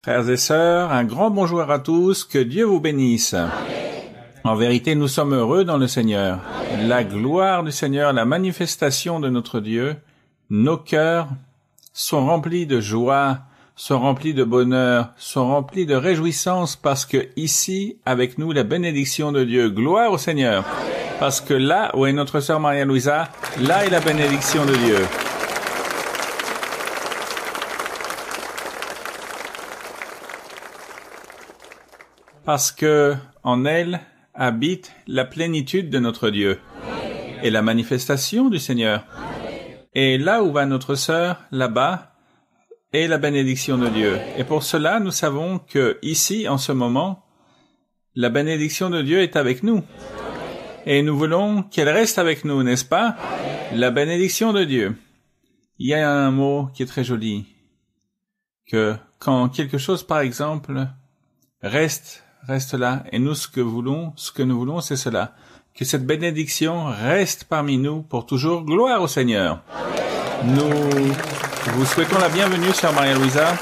Frères et sœurs, un grand bonjour à tous, que Dieu vous bénisse. Amen. En vérité, nous sommes heureux dans le Seigneur. Amen. La gloire du Seigneur, la manifestation de notre Dieu, nos cœurs sont remplis de joie, sont remplis de bonheur, sont remplis de réjouissance parce que ici, avec nous, la bénédiction de Dieu. Gloire au Seigneur. Amen. Parce que là où est notre sœur Maria-Louisa, là est la bénédiction de Dieu. Parce que en elle habite la plénitude de notre Dieu et la manifestation du Seigneur. Et là où va notre sœur, là-bas, est la bénédiction de Dieu. Et pour cela, nous savons que ici, en ce moment, la bénédiction de Dieu est avec nous. Et nous voulons qu'elle reste avec nous, n'est-ce pas? La bénédiction de Dieu. Il y a un mot qui est très joli, que quand quelque chose, par exemple, reste là, et nous, ce que nous voulons, c'est cela, que cette bénédiction reste parmi nous pour toujours. Gloire au Seigneur. Nous vous souhaitons la bienvenue, sœur Maria-Louisa.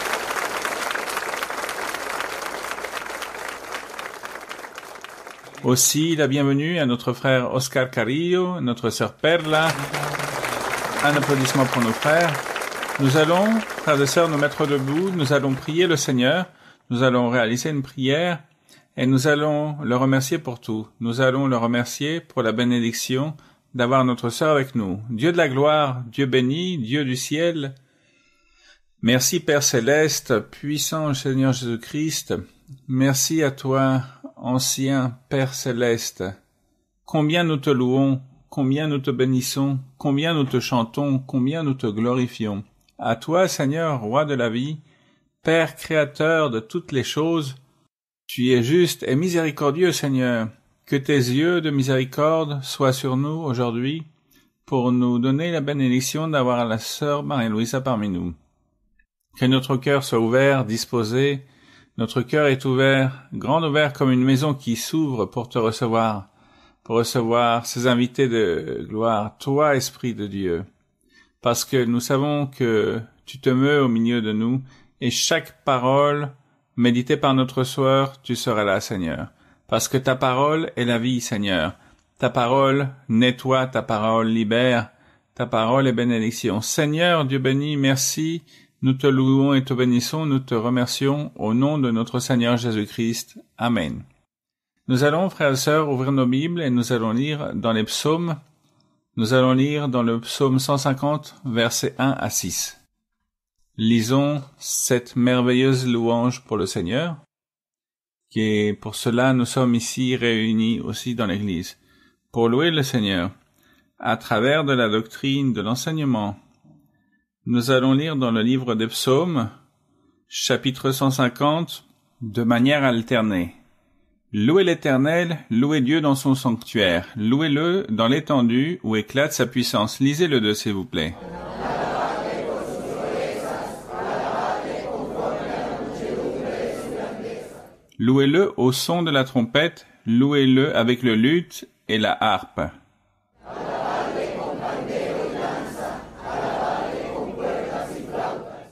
Aussi la bienvenue à notre frère Oscar Carrillo, notre sœur Perla. Un applaudissement pour nos frères. Nous allons, frères et sœurs, nous mettre debout, nous allons prier le Seigneur, nous allons réaliser une prière et nous allons le remercier pour tout. Nous allons le remercier pour la bénédiction d'avoir notre sœur avec nous. Dieu de la gloire, Dieu béni, Dieu du ciel, merci Père Céleste, puissant Seigneur Jésus-Christ, merci à toi, ancien Père Céleste. Combien nous te louons, combien nous te bénissons, combien nous te chantons, combien nous te glorifions. À toi, Seigneur, Roi de la vie, Père créateur de toutes les choses, tu es juste et miséricordieux, Seigneur. Que tes yeux de miséricorde soient sur nous aujourd'hui pour nous donner la bénédiction d'avoir la sœur Maria-Louisa parmi nous. Que notre cœur soit ouvert, disposé. Notre cœur est ouvert, grand ouvert comme une maison qui s'ouvre pour te recevoir, pour recevoir ces invités de gloire, toi, Esprit de Dieu. Parce que nous savons que tu te meus au milieu de nous et chaque parole méditée par notre sœur, tu seras là, Seigneur. Parce que ta parole est la vie, Seigneur. Ta parole nettoie, ta parole libère, ta parole est bénédiction. Seigneur, Dieu béni, merci. Nous te louons et te bénissons, nous te remercions au nom de notre Seigneur Jésus-Christ. Amen. Nous allons, frères et sœurs, ouvrir nos Bibles et nous allons lire dans les psaumes. Nous allons lire dans le psaume 150, versets 1 à 6. Lisons cette merveilleuse louange pour le Seigneur, et pour cela nous sommes ici réunis aussi dans l'Église, pour louer le Seigneur, à travers de la doctrine, de l'enseignement. Nous allons lire dans le livre des psaumes, chapitre 150, de manière alternée. Louez l'Éternel, louez Dieu dans son sanctuaire, louez-le dans l'étendue où éclate sa puissance. Lisez-le deux, s'il vous plaît. Louez-le au son de la trompette, louez-le avec le luth et la harpe.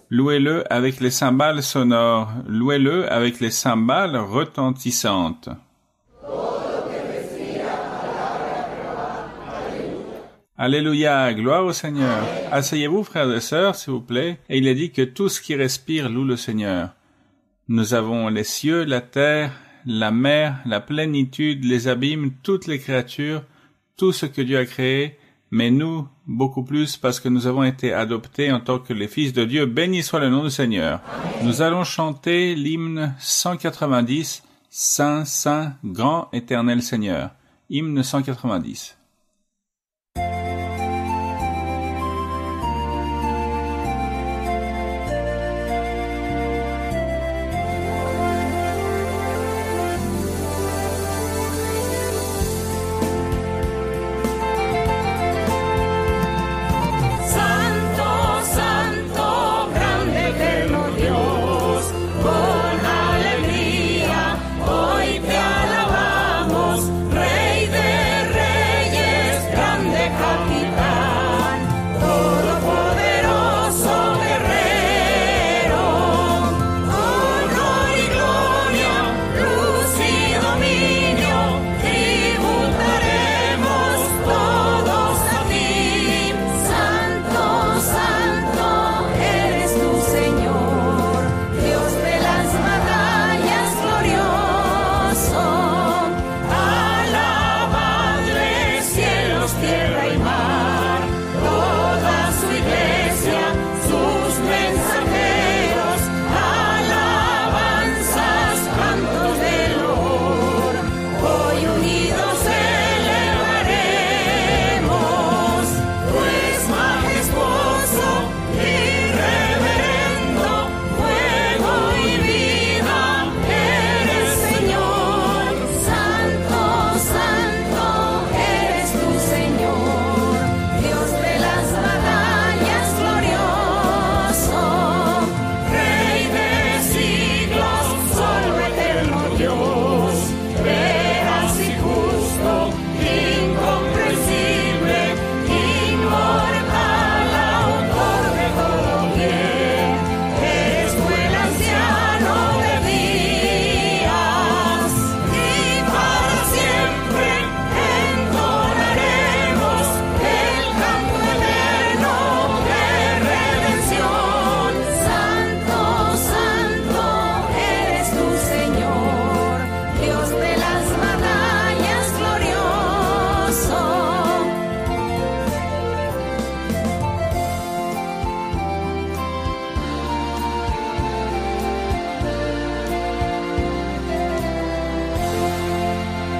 Louez-le avec les cymbales sonores, louez-le avec les cymbales retentissantes. Alléluia, gloire au Seigneur. Asseyez-vous, frères et sœurs, s'il vous plaît. Et il est dit que tout ce qui respire loue le Seigneur. Nous avons les cieux, la terre, la mer, la plénitude, les abîmes, toutes les créatures, tout ce que Dieu a créé, mais nous, beaucoup plus, parce que nous avons été adoptés en tant que les fils de Dieu. Béni soit le nom du Seigneur. Nous allons chanter l'hymne 190, Saint, Saint, grand, éternel Seigneur. Hymne 190. Hoy te alabamos, Rey de Reyes.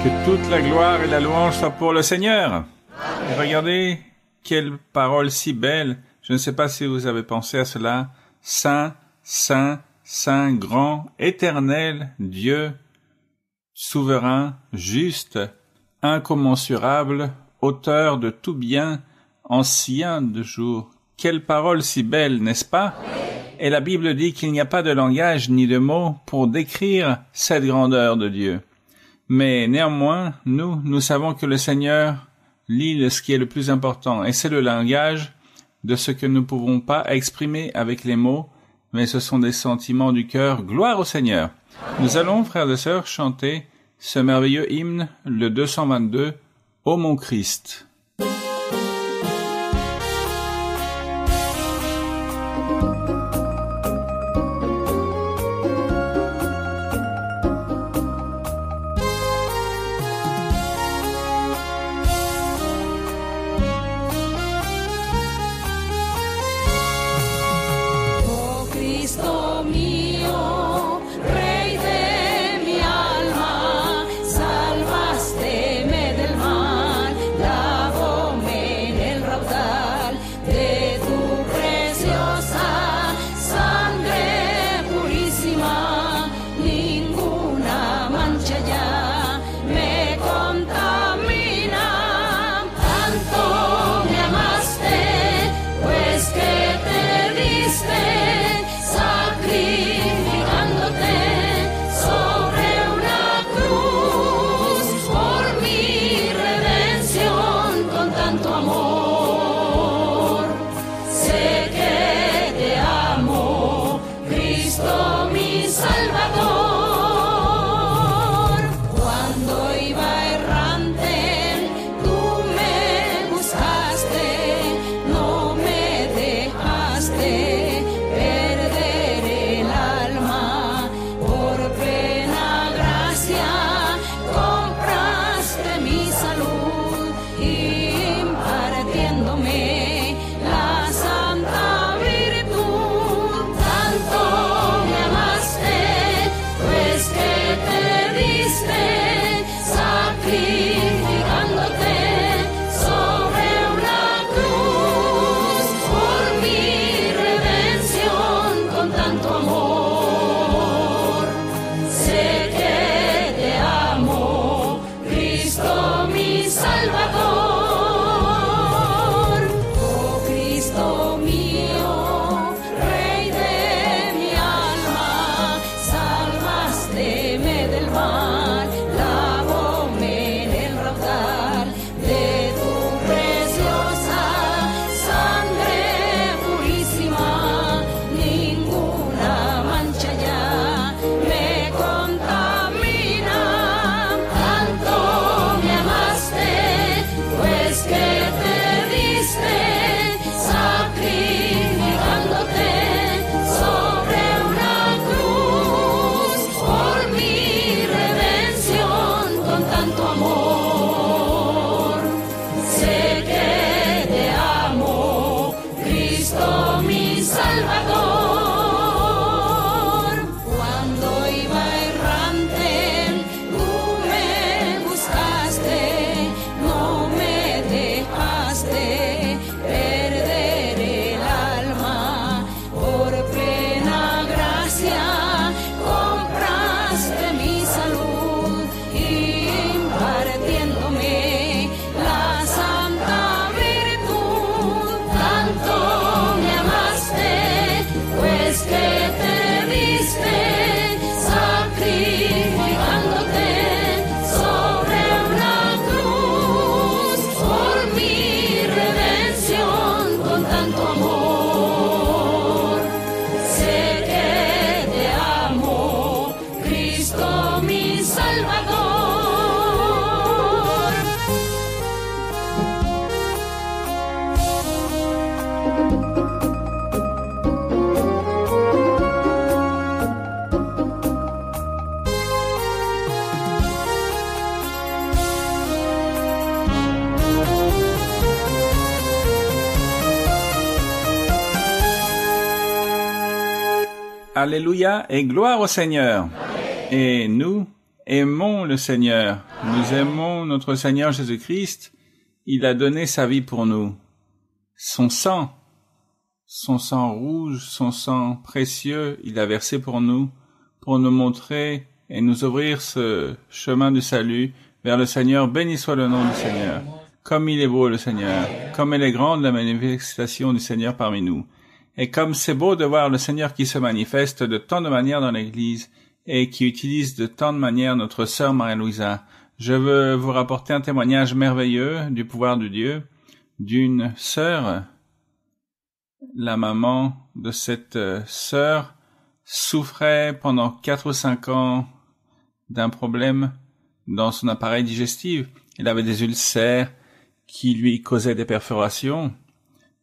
Que toute la gloire et la louange soient pour le Seigneur. Et regardez, quelle parole si belle. Je ne sais pas si vous avez pensé à cela. Saint, Saint, Saint, grand, éternel, Dieu, souverain, juste, incommensurable, auteur de tout bien, ancien de jour. Quelle parole si belle, n'est-ce pas? Et la Bible dit qu'il n'y a pas de langage ni de mots pour décrire cette grandeur de Dieu. Mais néanmoins, nous savons que le Seigneur lit ce qui est le plus important, et c'est le langage de ce que nous ne pouvons pas exprimer avec les mots, mais ce sont des sentiments du cœur. Gloire au Seigneur. Nous allons, frères et sœurs, chanter ce merveilleux hymne, le 222, Ô mon Christ. Alléluia et gloire au Seigneur. Et nous Aimons le Seigneur. Nous aimons notre Seigneur Jésus-Christ. Il a donné sa vie pour nous. Son sang rouge, son sang précieux, il a versé pour nous montrer et nous ouvrir ce chemin du salut vers le Seigneur. Béni soit le nom du Seigneur. Comme il est beau le Seigneur, comme elle est grande la manifestation du Seigneur parmi nous. Et comme c'est beau de voir le Seigneur qui se manifeste de tant de manières dans l'Église et qui utilise de tant de manières notre sœur Maria-Louisa. Je veux vous rapporter un témoignage merveilleux du pouvoir de Dieu, d'une sœur. La maman de cette sœur souffrait pendant 4 ou 5 ans d'un problème dans son appareil digestif. Elle avait des ulcères qui lui causaient des perforations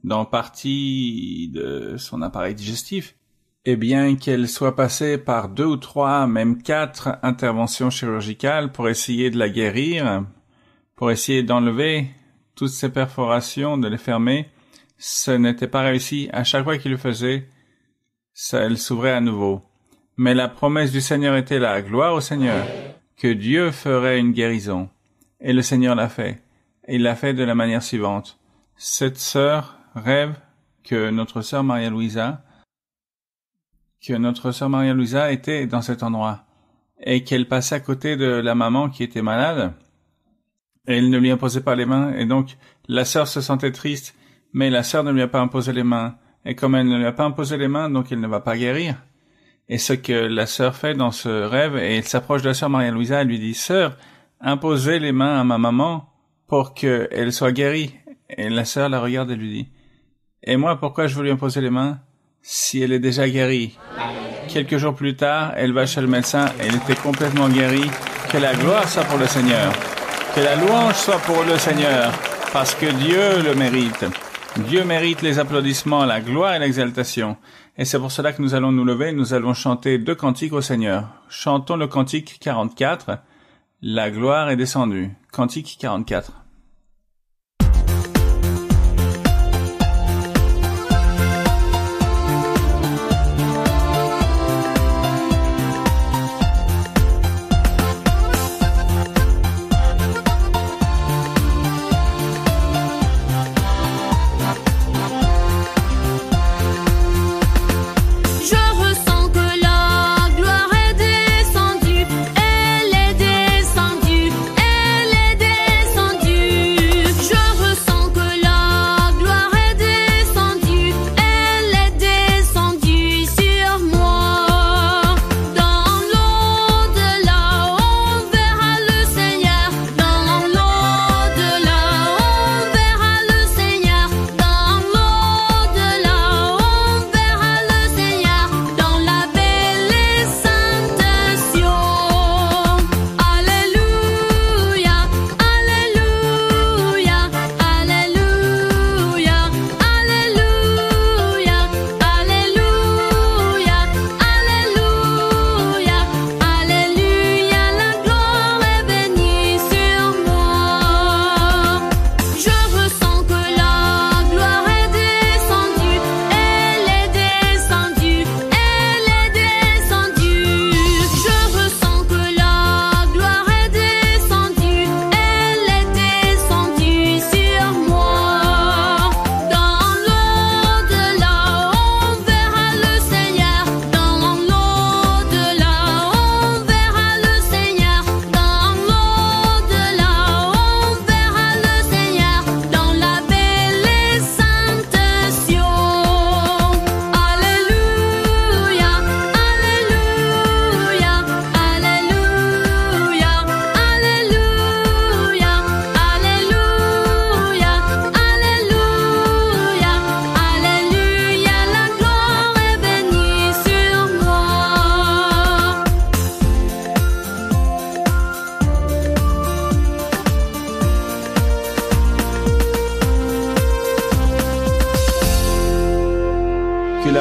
dans partie de son appareil digestif. Et bien qu'elle soit passée par 2 ou 3, même 4 interventions chirurgicales pour essayer de la guérir, pour essayer d'enlever toutes ces perforations, de les fermer, ce n'était pas réussi. À chaque fois qu'il le faisait, elle s'ouvrait à nouveau. Mais la promesse du Seigneur était là, gloire au Seigneur, que Dieu ferait une guérison. Et le Seigneur l'a fait. Et il l'a fait de la manière suivante. Cette sœur rêve que notre sœur Maria-Louisa était dans cet endroit et qu'elle passait à côté de la maman qui était malade et elle ne lui imposait pas les mains et donc la sœur se sentait triste mais la sœur ne lui a pas imposé les mains et comme elle ne lui a pas imposé les mains donc elle ne va pas guérir. Et ce que la sœur fait dans ce rêve, et elle s'approche de la sœur Maria-Louisa, elle lui dit: Sœur, imposez les mains à ma maman pour qu'elle soit guérie. Et la sœur la regarde et lui dit: Et moi, pourquoi je veux lui imposer les mains si elle est déjà guérie? Quelques jours plus tard, elle va chez le médecin, elle était complètement guérie. Que la gloire soit pour le Seigneur. Que la louange soit pour le Seigneur, parce que Dieu le mérite. Dieu mérite les applaudissements, la gloire et l'exaltation. Et c'est pour cela que nous allons nous lever, nous allons chanter 2 cantiques au Seigneur. Chantons le cantique 44, La gloire est descendue. Cantique 44.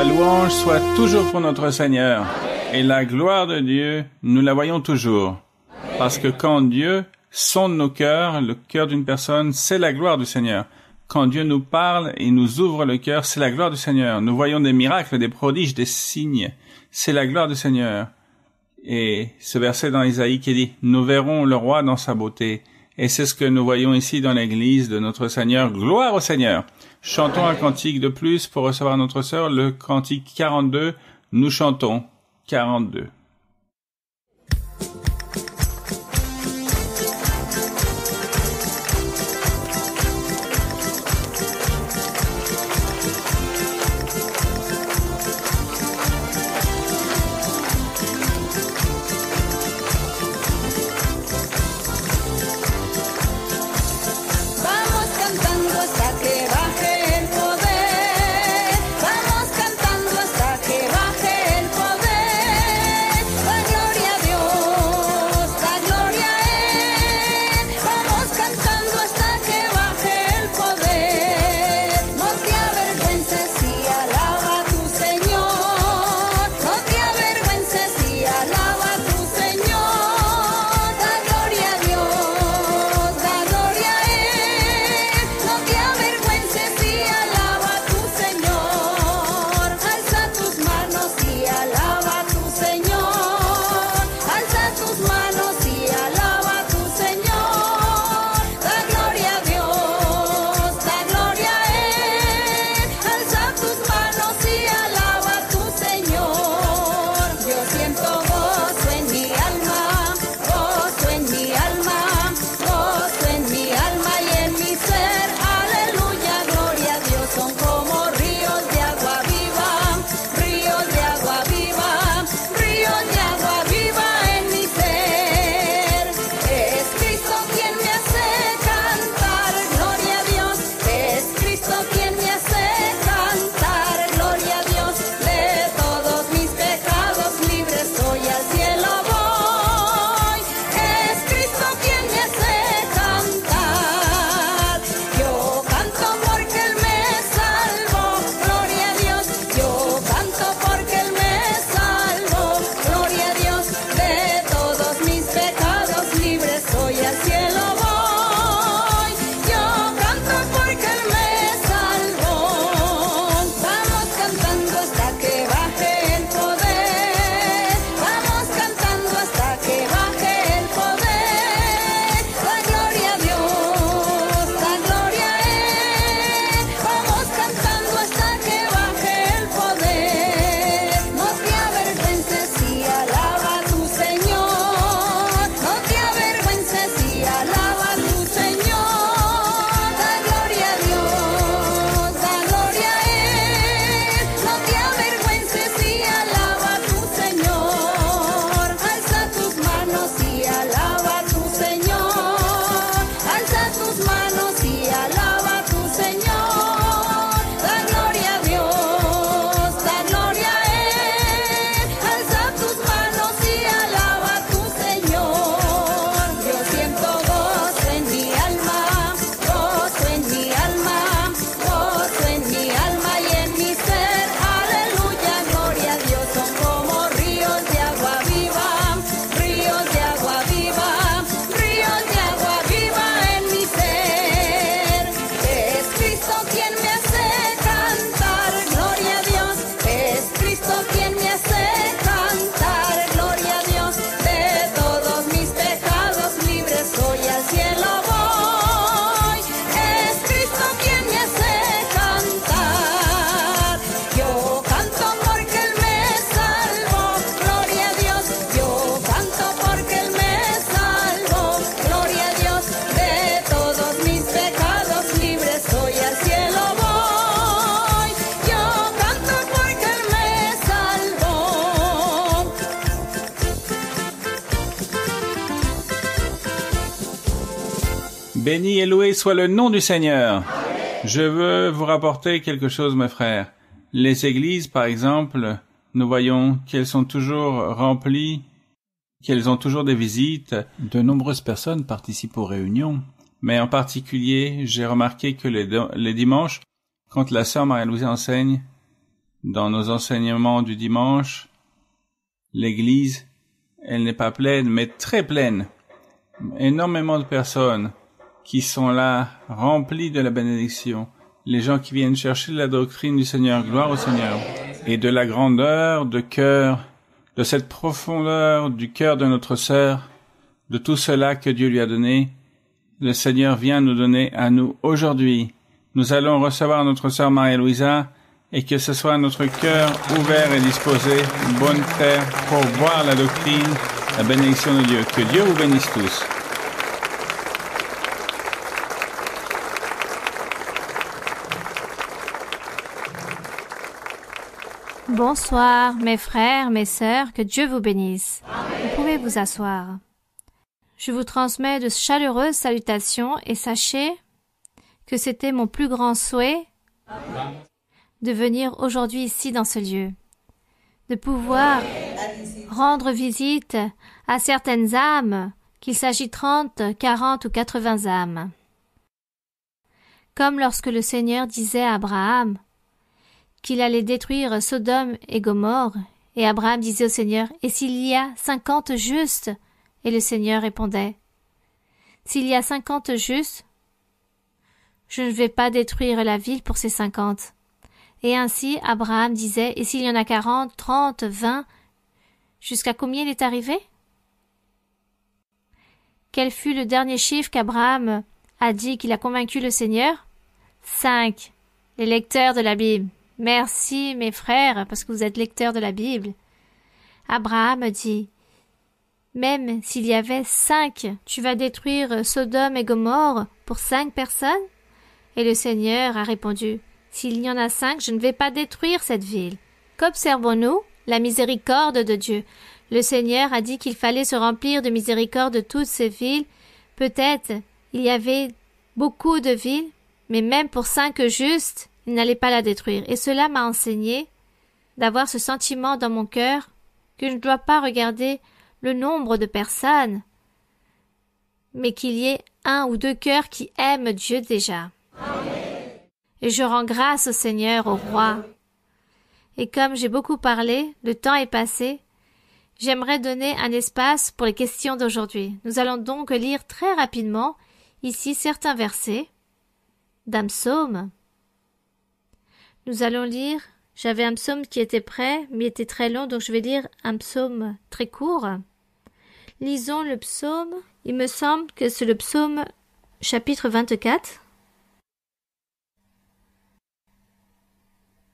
la louange soit toujours pour notre Seigneur. Et la gloire de Dieu, nous la voyons toujours. Parce que quand Dieu sonde nos cœurs, le cœur d'une personne, c'est la gloire du Seigneur. Quand Dieu nous parle et nous ouvre le cœur, c'est la gloire du Seigneur. Nous voyons des miracles, des prodiges, des signes. C'est la gloire du Seigneur. Et ce verset dans Isaïe qui dit « Nous verrons le roi dans sa beauté ». Et c'est ce que nous voyons ici dans l'église de notre Seigneur. Gloire au Seigneur! Chantons un cantique de plus pour recevoir notre sœur, le cantique 42. Nous chantons 42. Béni et loué soit le nom du Seigneur. Je veux vous rapporter quelque chose, mes frères. Les églises, par exemple, nous voyons qu'elles sont toujours remplies, qu'elles ont toujours des visites. De nombreuses personnes participent aux réunions. Mais en particulier, j'ai remarqué que les dimanches, quand la sœur Marie-Louise enseigne, dans nos enseignements du dimanche, l'église, elle n'est pas pleine, mais très pleine. Énormément de personnes qui sont là, remplis de la bénédiction, les gens qui viennent chercher la doctrine du Seigneur, gloire au Seigneur, et de la grandeur de cœur de cette profondeur du cœur de notre sœur, de tout cela que Dieu lui a donné, le Seigneur vient nous donner à nous aujourd'hui. Nous allons recevoir notre sœur Maria-Louisa et que ce soit notre cœur ouvert et disposé, bonne terre, pour voir la doctrine, la bénédiction de Dieu. Que Dieu vous bénisse tous. Bonsoir, mes frères, mes sœurs, que Dieu vous bénisse. Amen. Vous pouvez vous asseoir. Je vous transmets de chaleureuses salutations et sachez que c'était mon plus grand souhait de venir aujourd'hui ici dans ce lieu, de pouvoir rendre visite à certaines âmes, qu'il s'agit 30, 40 ou 80 âmes. Comme lorsque le Seigneur disait à Abraham qu'il allait détruire Sodome et Gomorrhe, et Abraham disait au Seigneur, « Et s'il y a 50 justes ?» Et le Seigneur répondait, « S'il y a 50 justes, je ne vais pas détruire la ville pour ces 50. » Et ainsi Abraham disait, « Et s'il y en a 40, 30, 20, jusqu'à combien il est arrivé ?» Quel fut le dernier chiffre qu'Abraham a dit qu'il a convaincu le Seigneur? 5. Les lecteurs de la Bible. Merci, mes frères, parce que vous êtes lecteurs de la Bible. Abraham dit, même s'il y avait 5, tu vas détruire Sodome et Gomorre pour 5 personnes? Et le Seigneur a répondu, s'il y en a 5, je ne vais pas détruire cette ville. Qu'observons-nous? La miséricorde de Dieu. Le Seigneur a dit qu'il fallait se remplir de miséricorde de toutes ces villes. Peut-être il y avait beaucoup de villes, mais même pour 5 justes, il n'allait pas la détruire. Et cela m'a enseigné d'avoir ce sentiment dans mon cœur que je ne dois pas regarder le nombre de personnes, mais qu'il y ait 1 ou 2 cœurs qui aiment Dieu déjà. Amen. Et je rends grâce au Seigneur, au Roi. Et comme j'ai beaucoup parlé, le temps est passé, j'aimerais donner un espace pour les questions d'aujourd'hui. Nous allons donc lire très rapidement ici certains versets d'un psaume. Nous allons lire, j'avais un psaume qui était prêt, mais il était très long, donc je vais lire un psaume très court. Lisons le psaume, il me semble que c'est le psaume chapitre 24.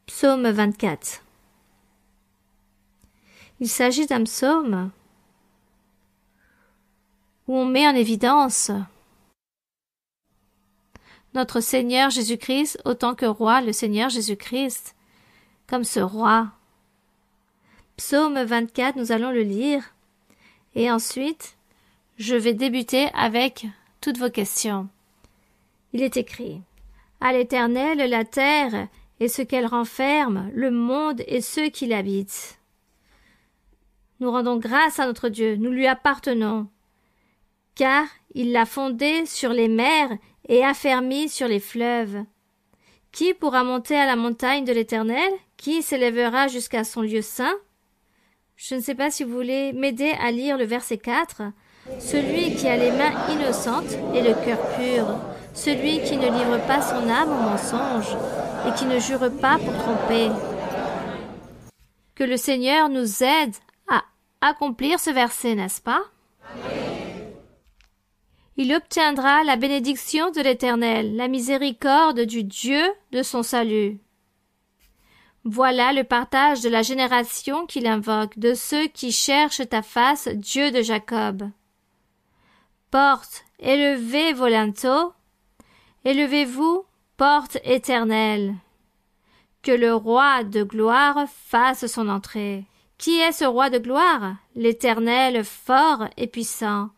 Psaume 24. Il s'agit d'un psaume où on met en évidence notre Seigneur Jésus-Christ, autant que roi, le Seigneur Jésus-Christ, comme ce roi. Psaume 24, nous allons le lire, et ensuite, je vais débuter avec toutes vos questions. Il est écrit, « À l'Éternel la terre et ce qu'elle renferme, le monde et ceux qui l'habitent. » Nous rendons grâce à notre Dieu, nous lui appartenons, car il l'a fondé sur les mers et affermi sur les fleuves. Qui pourra monter à la montagne de l'Éternel? Qui s'élèvera jusqu'à son lieu saint? Je ne sais pas si vous voulez m'aider à lire le verset 4. Celui qui a les mains innocentes et le cœur pur, celui qui ne livre pas son âme au mensonge et qui ne jure pas pour tromper. Que le Seigneur nous aide à accomplir ce verset, n'est-ce pas? Il obtiendra la bénédiction de l'Éternel, la miséricorde du Dieu de son salut. Voilà le partage de la génération qu'il invoque, de ceux qui cherchent ta face, Dieu de Jacob. Porte, élevez vos linteaux, élevez-vous, porte éternelle. Que le roi de gloire fasse son entrée. Qui est ce roi de gloire? L'Éternel fort et puissant.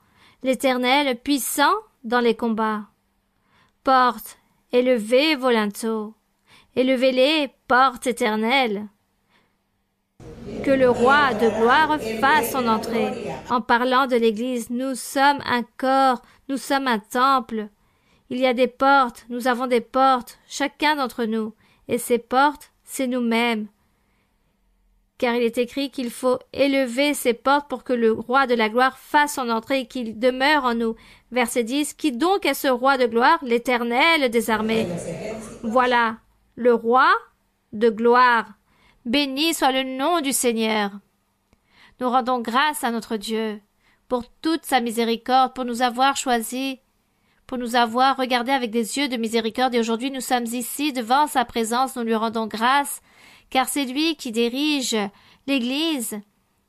L'Éternel puissant dans les combats. Porte, élevez vos linteaux, élevez-les, porte éternelle. Que le roi de gloire fasse son entrée. En parlant de l'Église, nous sommes un corps, nous sommes un temple. Il y a des portes, nous avons des portes, chacun d'entre nous, et ces portes, c'est nous-mêmes. Car il est écrit qu'il faut élever ces portes pour que le roi de la gloire fasse son entrée et qu'il demeure en nous. Verset 10, qui donc est ce roi de gloire? L'Éternel des armées. Voilà, le roi de gloire. Béni soit le nom du Seigneur. Nous rendons grâce à notre Dieu pour toute sa miséricorde, pour nous avoir choisis, pour nous avoir regardés avec des yeux de miséricorde. Et aujourd'hui, nous sommes ici devant sa présence. Nous lui rendons grâce, car c'est lui qui dirige l'Église.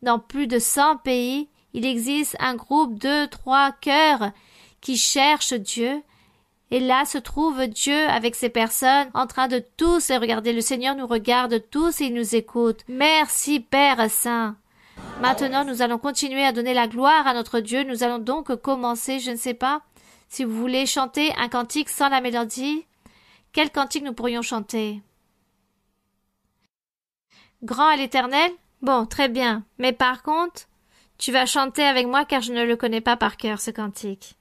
Dans plus de 100 pays, il existe un groupe, 2, 3 cœurs qui cherchent Dieu. Et là se trouve Dieu avec ces personnes en train de tous les regarder. Le Seigneur nous regarde tous et il nous écoute. Merci Père Saint. Maintenant, nous allons continuer à donner la gloire à notre Dieu. Nous allons donc commencer, je ne sais pas, si vous voulez chanter un cantique sans la mélodie. Quel cantique nous pourrions chanter? Grand est l'Éternel? Bon, très bien. Mais par contre, tu vas chanter avec moi car je ne le connais pas par cœur, ce cantique.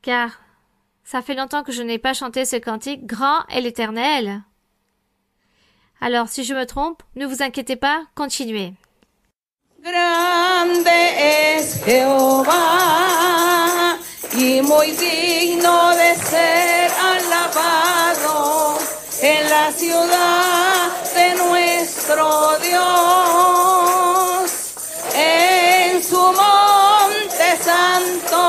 Car ça fait longtemps que je n'ai pas chanté ce cantique. Grand est l'Éternel. Alors, si je me trompe, ne vous inquiétez pas, continuez. Grande es Jehová y muy digno de ser alabado en la ciudad de nuestro Dios, en su monte santo,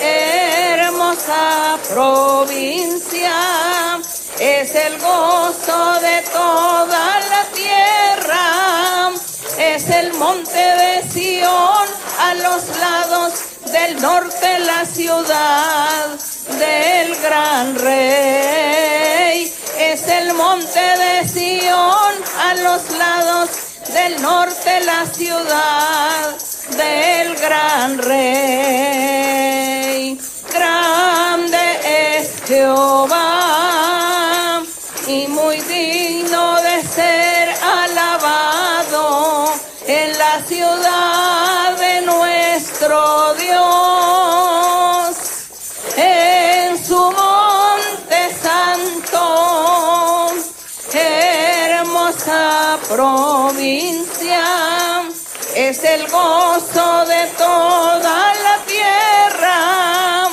hermosa provincia, es el gozo de toda la tierra. Es el monte de Sión, a los lados del norte la ciudad del gran rey. Es el monte de Sión, a los lados del norte la ciudad del gran rey. Grande es Jehová y muy digno de ser alabado en la ciudad de nuestro Dios, en su monte santo, hermosa provincia, es el gozo de toda la tierra,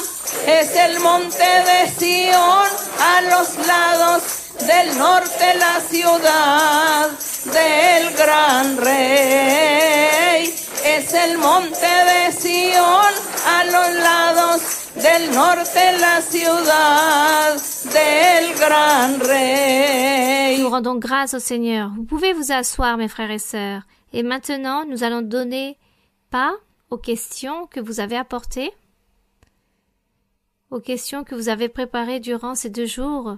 es el monte de Sión, a los lados del norte la ciudad del gran rey. Es el monte de Sión, a los lados del norte la ciudad del gran rey. Nous rendons grâce au Seigneur. Vous pouvez vous asseoir, mes frères et sœurs. Et maintenant, nous allons donner pas aux questions que vous avez apportées, aux questions que vous avez préparées durant ces 2 jours,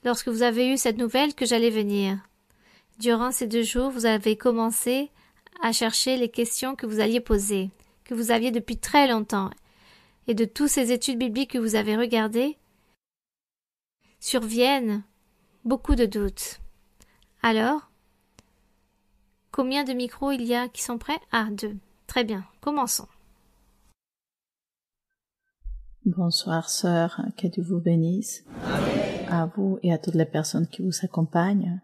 lorsque vous avez eu cette nouvelle que j'allais venir. Durant ces 2 jours, vous avez commencé à chercher les questions que vous alliez poser, que vous aviez depuis très longtemps. Et de toutes ces études bibliques que vous avez regardées, surviennent beaucoup de doutes. Alors, combien de micros il y a qui sont prêts? Ah, 2. Très bien, commençons. Bonsoir sœur, que Dieu vous bénisse. Amen. À vous et à toutes les personnes qui vous accompagnent.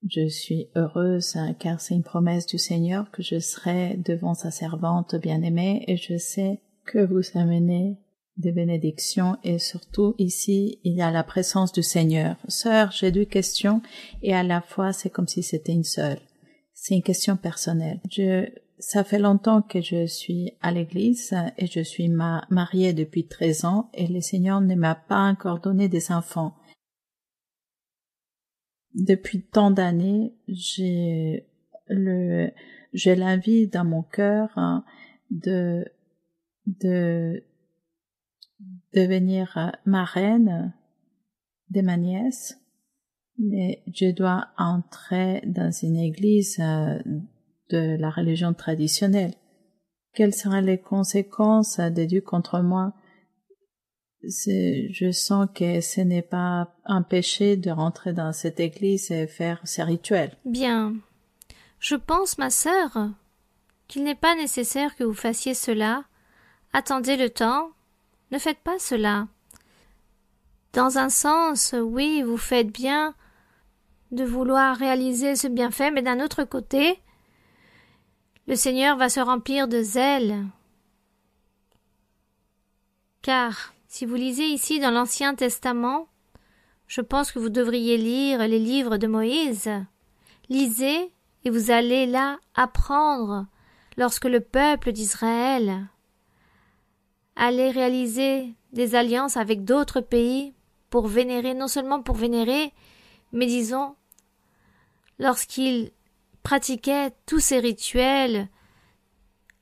Je suis heureuse car c'est une promesse du Seigneur que je serai devant sa servante bien-aimée et je sais que vous amenez des bénédictions et surtout ici il y a la présence du Seigneur. Sœur, j'ai 2 questions et à la fois c'est comme si c'était une seule. C'est une question personnelle. Ça fait longtemps que je suis à l'église et je suis mariée depuis 13 ans et le Seigneur ne m'a pas encore donné des enfants. Depuis tant d'années, j'ai l'envie dans mon cœur de devenir marraine de ma nièce, mais je dois entrer dans une église de la religion traditionnelle. Quelles seraient les conséquences de Dieu contre moi? Je sens que ce n'est pas un péché de rentrer dans cette église et faire ces rituels. Bien. Je pense, ma sœur, qu'il n'est pas nécessaire que vous fassiez cela. Attendez le temps. Ne faites pas cela. Dans un sens, oui, vous faites bien de vouloir réaliser ce bienfait, mais d'un autre côté, le Seigneur va se remplir de zèle. Car si vous lisez ici dans l'Ancien Testament, je pense que vous devriez lire les livres de Moïse. Lisez et vous allez là apprendre lorsque le peuple d'Israël allait réaliser des alliances avec d'autres pays pour vénérer, non seulement pour vénérer, mais disons, lorsqu'ils pratiquaient tous ces rituels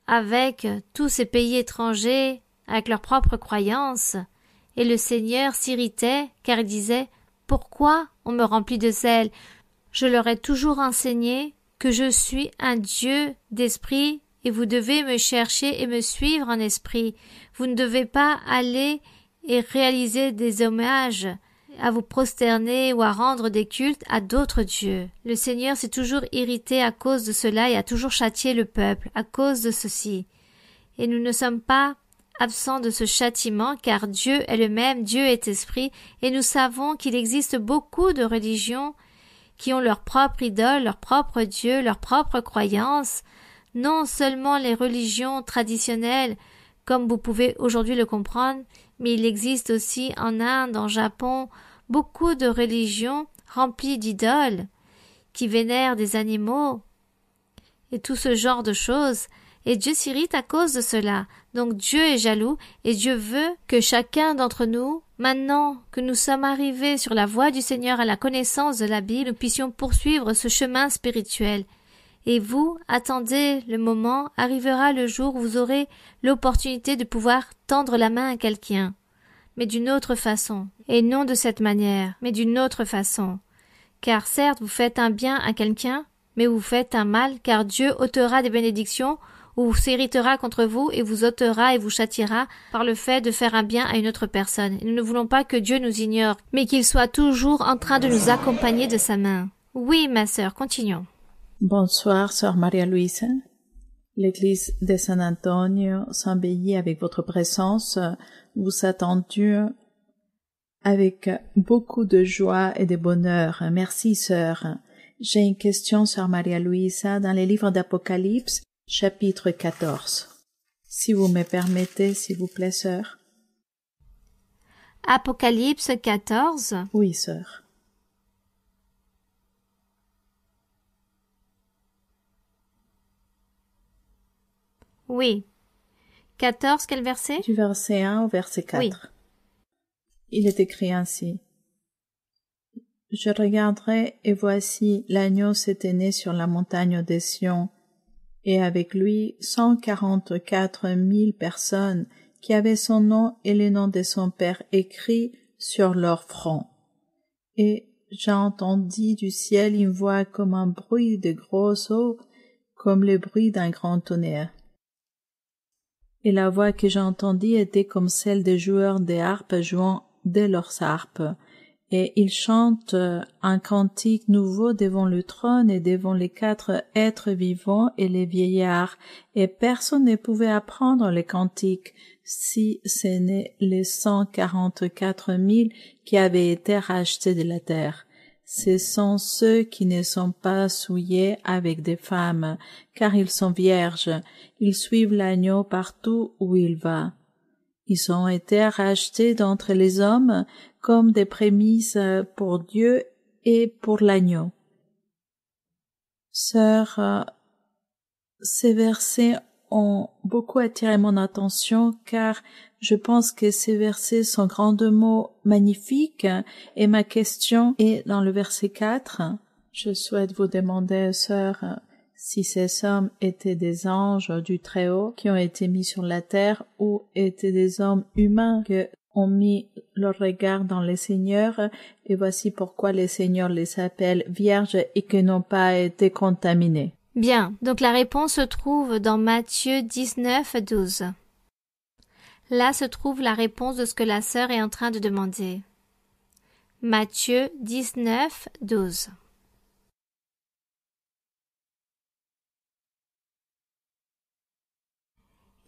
avec tous ces pays étrangers, avec leurs propres croyances, et le Seigneur s'irritait car il disait « Pourquoi on me remplit de zèle? Je leur ai toujours enseigné que je suis un Dieu d'esprit et vous devez me chercher et me suivre en esprit. Vous ne devez pas aller et réaliser des hommages, à vous prosterner ou à rendre des cultes à d'autres dieux. Le Seigneur s'est toujours irrité à cause de cela et a toujours châtié le peuple à cause de ceci. Et nous ne sommes pas absents de ce châtiment, car Dieu est le même, Dieu est esprit, et nous savons qu'il existe beaucoup de religions qui ont leur propre idole, leur propre Dieu, leur propre croyance, non seulement les religions traditionnelles, comme vous pouvez aujourd'hui le comprendre, mais il existe aussi en Inde, en Japon, beaucoup de religions remplies d'idoles, qui vénèrent des animaux, et tout ce genre de choses, et Dieu s'irrite à cause de cela. Donc Dieu est jaloux, et Dieu veut que chacun d'entre nous, maintenant que nous sommes arrivés sur la voie du Seigneur à la connaissance de la Bible, nous puissions poursuivre ce chemin spirituel. Et vous, attendez le moment, arrivera le jour où vous aurez l'opportunité de pouvoir tendre la main à quelqu'un, mais d'une autre façon, et non de cette manière, mais d'une autre façon. Car certes, vous faites un bien à quelqu'un, mais vous faites un mal, car Dieu ôtera des bénédictions, ou s'irritera contre vous, et vous ôtera et vous châtiera par le fait de faire un bien à une autre personne. Et nous ne voulons pas que Dieu nous ignore, mais qu'il soit toujours en train de nous accompagner de sa main. Oui, ma sœur, continuons. Bonsoir, sœur Maria Luisa. L'église de San Antonio s'embellit avec votre présence. Vous attendu avec beaucoup de joie et de bonheur. Merci, sœur. J'ai une question, sœur Maria Luisa, dans les livres d'Apocalypse, chapitre 14. Si vous me permettez, s'il vous plaît, sœur. Apocalypse 14. Oui, sœur. Oui. 14, quel verset? Du verset 1 au verset 4. Oui. Il est écrit ainsi. Je regarderai, et voici, l'agneau s'était né sur la montagne des Sion, et avec lui 144 000 personnes qui avaient son nom et le nom de son père écrits sur leur front. Et j'entendis du ciel une voix comme un bruit de grosses eaux, comme le bruit d'un grand tonnerre. Et la voix que j'entendis était comme celle des joueurs des harpes jouant de leurs harpes. Et ils chantent un cantique nouveau devant le trône et devant les 4 êtres vivants et les vieillards, et personne ne pouvait apprendre le cantique si ce n'est les 144 000 qui avaient été rachetés de la terre. Ce sont ceux qui ne sont pas souillés avec des femmes, car ils sont vierges. Ils suivent l'agneau partout où il va. Ils ont été rachetés d'entre les hommes comme des prémices pour Dieu et pour l'agneau. Sœur, ces versets ont beaucoup attiré mon attention car je pense que ces versets sont grandement magnifiques et ma question est dans le verset 4. Je souhaite vous demander, sœur, si ces hommes étaient des anges du Très-Haut qui ont été mis sur la terre ou étaient des hommes humains qui ont mis leur regard dans le Seigneur et voici pourquoi le Seigneur les appelle vierges et qui n'ont pas été contaminés. Bien, donc la réponse se trouve dans Matthieu 19, 12. Là se trouve la réponse de ce que la sœur est en train de demander. Matthieu 19, 12.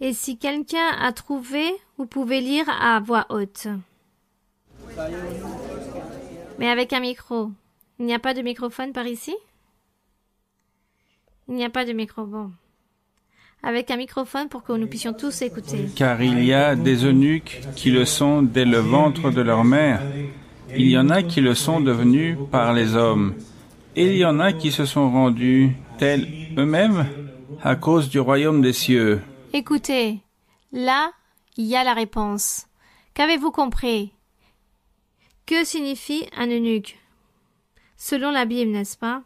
Et si quelqu'un a trouvé, vous pouvez lire à voix haute. Mais avec un micro. Il n'y a pas de microphone par ici? Il n'y a pas de micro, bon. Avec un microphone pour que nous puissions tous écouter. Car il y a des eunuques qui le sont dès le ventre de leur mère. Il y en a qui le sont devenus par les hommes. Et il y en a qui se sont rendus tels eux-mêmes à cause du royaume des cieux. Écoutez, là, il y a la réponse. Qu'avez-vous compris? Que signifie un eunuque? Selon la Bible, n'est-ce pas?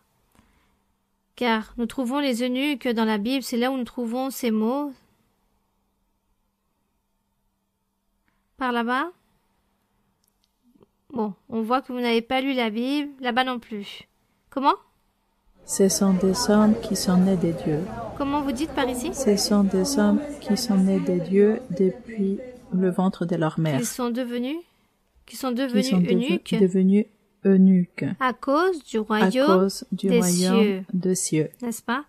Car nous trouvons les eunuques dans la Bible, c'est là où nous trouvons ces mots. Par là-bas? Bon, on voit que vous n'avez pas lu la Bible, là-bas non plus. Comment? Ce sont des hommes qui sont nés de Dieu. Comment vous dites par ici? Ce sont des hommes qui sont nés de Dieu depuis le ventre de leur mère. Qui sont devenus eunuques devenus eunuques à cause du royaume des cieux. N'est-ce pas?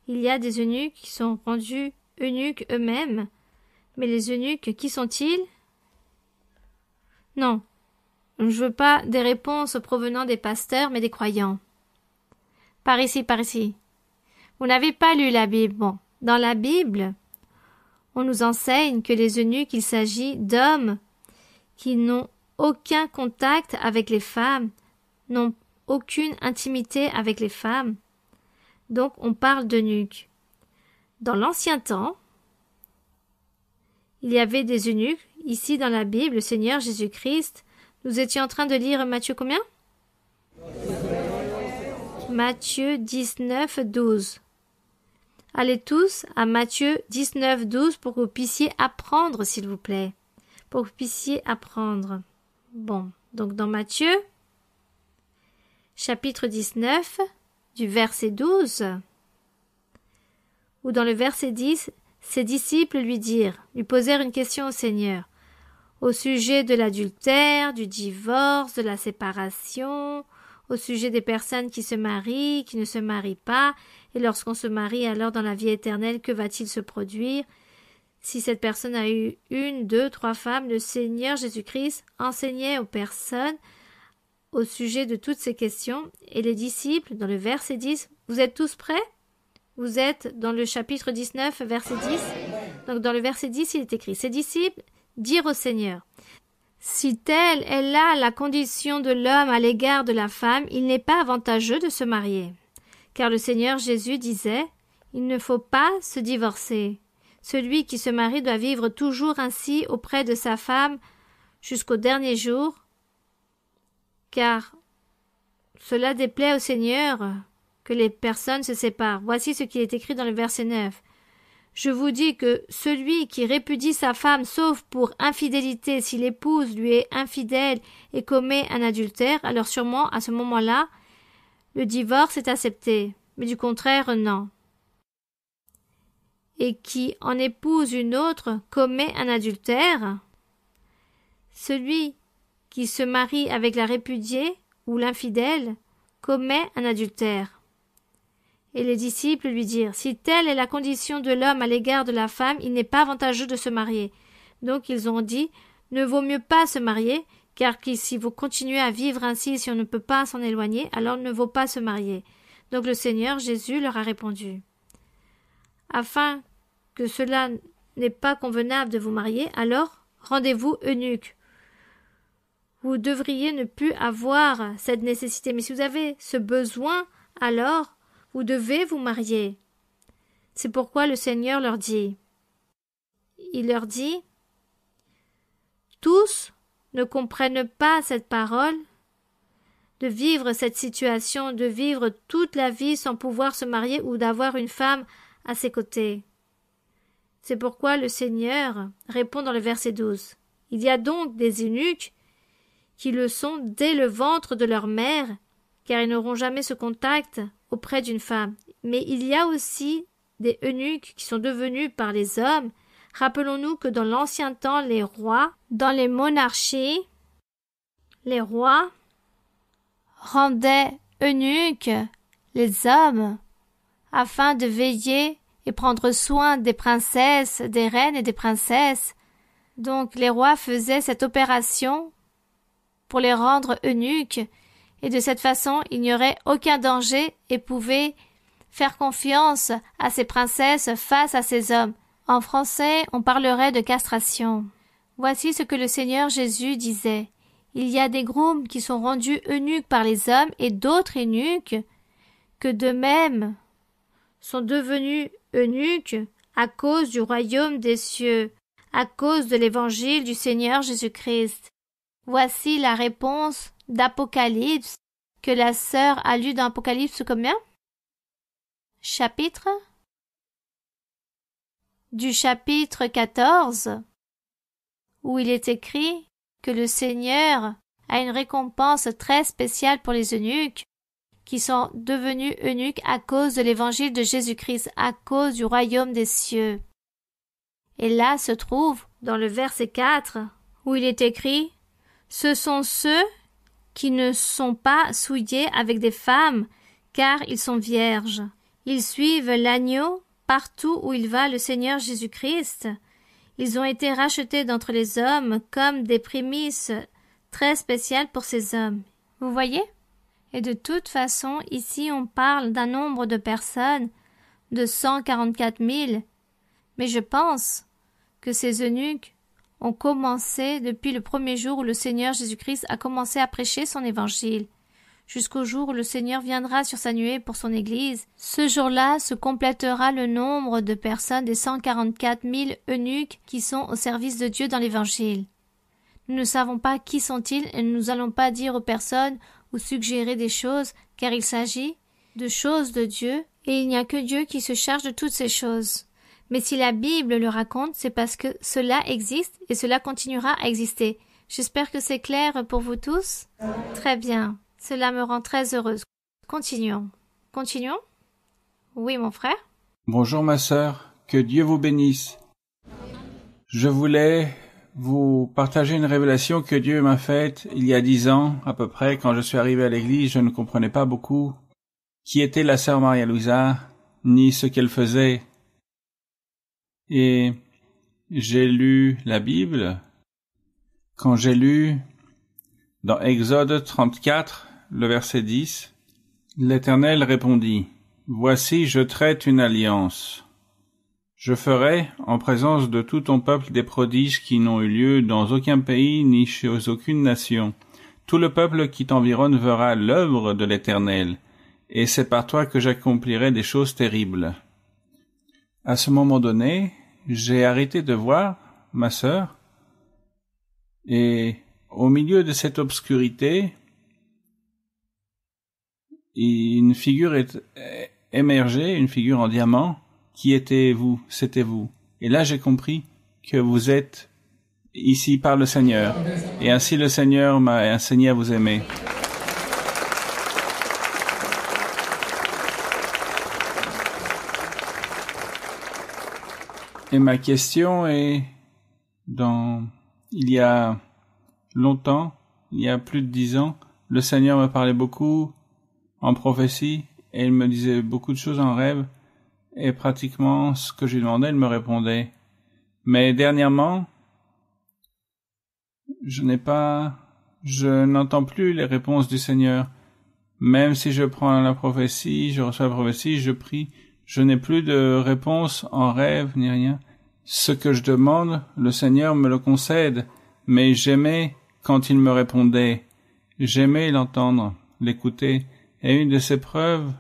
Il y a des eunuques qui sont rendus eunuques eux-mêmes. Mais les eunuques, qui sont-ils? Non. Je ne veux pas des réponses provenant des pasteurs, mais des croyants. Par ici, par ici. Vous n'avez pas lu la Bible. Bon, dans la Bible, on nous enseigne que les eunuques, il s'agit d'hommes qui n'ont aucun contact avec les femmes, n'ont aucune intimité avec les femmes. Donc, on parle d'eunuques. Dans l'ancien temps, il y avait des eunuques. Ici, dans la Bible, le Seigneur Jésus-Christ, nous étions en train de lire Matthieu combien? Matthieu 19, 12. Allez tous à Matthieu 19, 12 pour que vous puissiez apprendre, s'il vous plaît. Pour que vous puissiez apprendre. Bon, donc dans Matthieu, chapitre 19, du verset 12, ou dans le verset 10, ses disciples lui posèrent une question au Seigneur, au sujet de l'adultère, du divorce, de la séparation, au sujet des personnes qui se marient, qui ne se marient pas, et lorsqu'on se marie alors dans la vie éternelle, que va-t-il se produire? Si cette personne a eu 1, 2, 3 femmes, le Seigneur Jésus-Christ enseignait aux personnes au sujet de toutes ces questions, et les disciples, dans le verset 10, vous êtes tous prêts? Vous êtes dans le chapitre 19, verset 10. Donc dans le verset 10, il est écrit, ses disciples dirent au Seigneur, si telle est là la condition de l'homme à l'égard de la femme, il n'est pas avantageux de se marier. Car le Seigneur Jésus disait, il ne faut pas se divorcer. Celui qui se marie doit vivre toujours ainsi auprès de sa femme jusqu'au dernier jour, car cela déplaît au Seigneur que les personnes se séparent. Voici ce qui est écrit dans le verset 9. Je vous dis que celui qui répudie sa femme sauf pour infidélité, si l'épouse lui est infidèle et commet un adultère, alors sûrement à ce moment-là, le divorce est accepté, mais du contraire, non. Et qui en épouse une autre commet un adultère, celui qui se marie avec la répudiée ou l'infidèle commet un adultère. Et les disciples lui dirent, si telle est la condition de l'homme à l'égard de la femme, il n'est pas avantageux de se marier. Donc ils ont dit, ne vaut mieux pas se marier, car si vous continuez à vivre ainsi, si on ne peut pas s'en éloigner, alors ne vaut pas se marier. Donc le Seigneur Jésus leur a répondu, afin que cela n'est pas convenable de vous marier, alors rendez-vous eunuque. Vous devriez ne plus avoir cette nécessité, mais si vous avez ce besoin, alors vous devez vous marier. C'est pourquoi le Seigneur leur dit, il leur dit, tous ne comprennent pas cette parole, de vivre cette situation, de vivre toute la vie sans pouvoir se marier ou d'avoir une femme à ses côtés. C'est pourquoi le Seigneur répond dans le verset 12. Il y a donc des eunuques qui le sont dès le ventre de leur mère, car ils n'auront jamais ce contact auprès d'une femme. Mais il y a aussi des eunuques qui sont devenus par les hommes. Rappelons-nous que dans l'ancien temps, les rois, dans les monarchies, les rois rendaient eunuques les hommes afin de veiller et prendre soin des princesses, des reines et des princesses. Donc les rois faisaient cette opération pour les rendre eunuques, et de cette façon il n'y aurait aucun danger et pouvaient faire confiance à ces princesses face à ces hommes. En français, on parlerait de castration. Voici ce que le Seigneur Jésus disait. Il y a des grooms qui sont rendus eunuques par les hommes et d'autres eunuques que de même sont devenus eunuques à cause du royaume des cieux, à cause de l'évangile du Seigneur Jésus-Christ. Voici la réponse d'Apocalypse que la sœur a lue dans Apocalypse combien? Chapitre? Du chapitre 14, où il est écrit que le Seigneur a une récompense très spéciale pour les eunuques, qui sont devenus eunuques à cause de l'évangile de Jésus-Christ, à cause du royaume des cieux. Et là se trouve, dans le verset 4, où il est écrit « Ce sont ceux qui ne sont pas souillés avec des femmes, car ils sont vierges. Ils suivent l'agneau partout où il va, le Seigneur Jésus-Christ. Ils ont été rachetés d'entre les hommes comme des prémices très spéciales pour ces hommes. » Vous voyez? Et de toute façon, ici on parle d'un nombre de personnes de 144 000, mais je pense que ces eunuques ont commencé depuis le premier jour où le Seigneur Jésus-Christ a commencé à prêcher son évangile, jusqu'au jour où le Seigneur viendra sur sa nuée pour son Église. Ce jour-là se complétera le nombre de personnes des 144 000 eunuques qui sont au service de Dieu dans l'Évangile. Nous ne savons pas qui sont-ils et nous n'allons pas dire aux personnes ou suggérer des choses, car il s'agit de choses de Dieu, et il n'y a que Dieu qui se charge de toutes ces choses. Mais si la Bible le raconte, c'est parce que cela existe et cela continuera à exister. J'espère que c'est clair pour vous tous. Très bien. Cela me rend très heureuse. Continuons. Continuons? Oui, mon frère? Bonjour ma sœur, que Dieu vous bénisse. Je voulais vous partager une révélation que Dieu m'a faite il y a 10 ans, à peu près. Quand je suis arrivé à l'église, je ne comprenais pas beaucoup qui était la sœur Maria Luisa, ni ce qu'elle faisait. Et j'ai lu la Bible. Quand j'ai lu dans Exode 34, le verset 10, l'Éternel répondit, « Voici, je traite une alliance. Je ferai, en présence de tout ton peuple, des prodiges qui n'ont eu lieu dans aucun pays ni chez aucune nation. Tout le peuple qui t'environne verra l'œuvre de l'Éternel, et c'est par toi que j'accomplirai des choses terribles. » À ce moment donné, j'ai arrêté de voir ma sœur, et au milieu de cette obscurité, une figure est émergée, une figure en diamant. Qui était vous? C'était vous. Et là, j'ai compris que vous êtes ici par le Seigneur. Et ainsi, le Seigneur m'a enseigné à vous aimer. Et ma question est, il y a longtemps, il y a plus de 10 ans, le Seigneur me parlait beaucoup en prophétie et il me disait beaucoup de choses en rêve. Et pratiquement, ce que je lui demandais, il me répondait. Mais dernièrement, je n'entends plus les réponses du Seigneur. Même si je prends la prophétie, je reçois la prophétie, je prie, je n'ai plus de réponse en rêve ni rien. Ce que je demande, le Seigneur me le concède. Mais j'aimais quand il me répondait. J'aimais l'entendre, l'écouter. Et une de ces preuves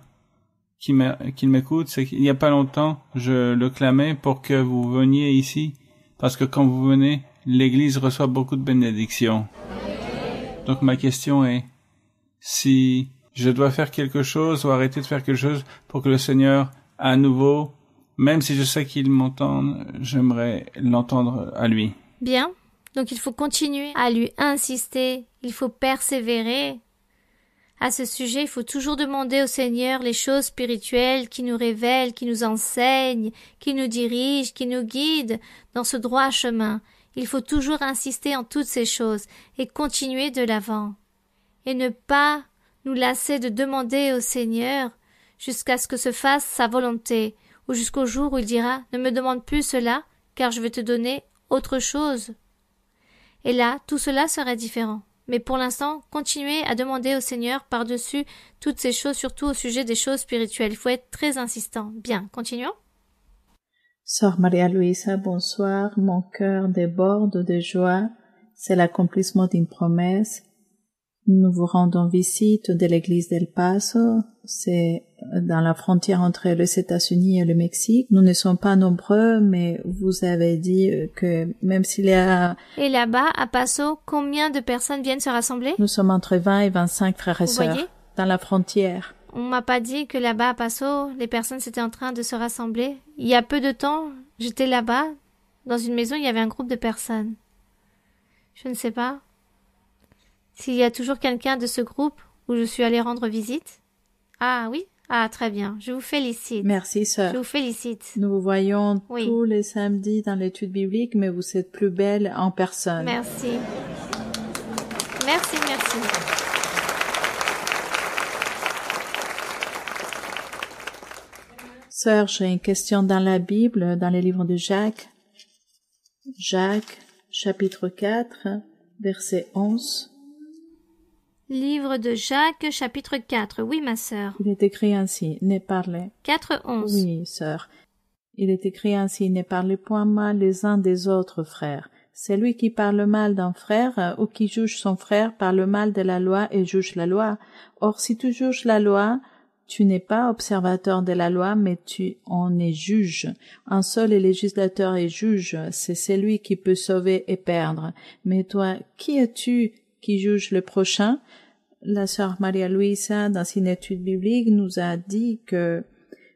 qu'il m'écoute, c'est qu'il n'y a pas longtemps, je le clamais pour que vous veniez ici, parce que quand vous venez, l'Église reçoit beaucoup de bénédictions. Donc ma question est, si je dois faire quelque chose ou arrêter de faire quelque chose pour que le Seigneur, à nouveau, même si je sais qu'il m'entend, j'aimerais l'entendre à lui. Bien, donc il faut continuer à lui insister, il faut persévérer. À ce sujet, il faut toujours demander au Seigneur les choses spirituelles qui nous révèlent, qui nous enseignent, qui nous dirigent, qui nous guident dans ce droit chemin. Il faut toujours insister en toutes ces choses et continuer de l'avant. Et ne pas nous lasser de demander au Seigneur jusqu'à ce que se fasse sa volonté, ou jusqu'au jour où il dira « Ne me demande plus cela, car je vais te donner autre chose. » Et là, tout cela serait différent. Mais pour l'instant, continuez à demander au Seigneur par-dessus toutes ces choses, surtout au sujet des choses spirituelles. Il faut être très insistant. Bien, continuons. Sœur Maria Luisa, bonsoir. Mon cœur déborde de joie. C'est l'accomplissement d'une promesse. Nous vous rendons visite de l'église d'El Paso. C'est dans la frontière entre les États-Unis et le Mexique. Nous ne sommes pas nombreux, mais vous avez dit que même s'il y a... Et là-bas, à Paso, combien de personnes viennent se rassembler? Nous sommes entre 20 et 25 frères et Vous sœurs. voyez? Dans la frontière. On m'a pas dit que là-bas à Paso, les personnes étaient en train de se rassembler. Il y a peu de temps, j'étais là-bas, dans une maison, il y avait un groupe de personnes. Je ne sais pas s'il y a toujours quelqu'un de ce groupe où je suis allée rendre visite. Ah oui? Ah, très bien. Je vous félicite. Merci, sœur. Je vous félicite. Nous vous voyons Oui. tous les samedis dans l'étude biblique, mais vous êtes plus belle en personne. Merci. Merci, merci. Sœur, j'ai une question dans la Bible, dans les livres de Jacques. Jacques, chapitre 4, verset 11. Livre de Jacques, chapitre 4. Oui, ma sœur. Il est écrit ainsi, ne parlez. 4, 11. Oui, sœur. Il est écrit ainsi, ne parlez point mal les uns des autres, frères. Celui qui parle mal d'un frère ou qui juge son frère parle mal de la loi et juge la loi. Or, si tu juges la loi, tu n'es pas observateur de la loi, mais tu en es juge. Un seul est législateur et juge, c'est celui qui peut sauver et perdre. Mais toi, qui es-tu qui juge le prochain? La sœur Maria Luisa, dans une étude biblique, nous a dit que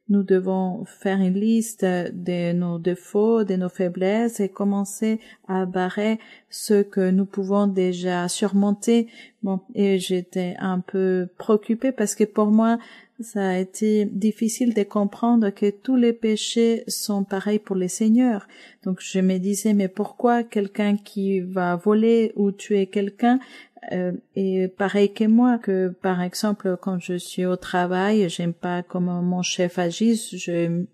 nous devons faire une liste de nos défauts, de nos faiblesses et commencer à barrer ce que nous pouvons déjà surmonter. Bon, et j'étais un peu préoccupée parce que pour moi, ça a été difficile de comprendre que tous les péchés sont pareils pour les seigneurs. Donc je me disais, mais pourquoi quelqu'un qui va voler ou tuer quelqu'un est pareil que moi, que par exemple quand je suis au travail, j'aime pas comment mon chef agisse, je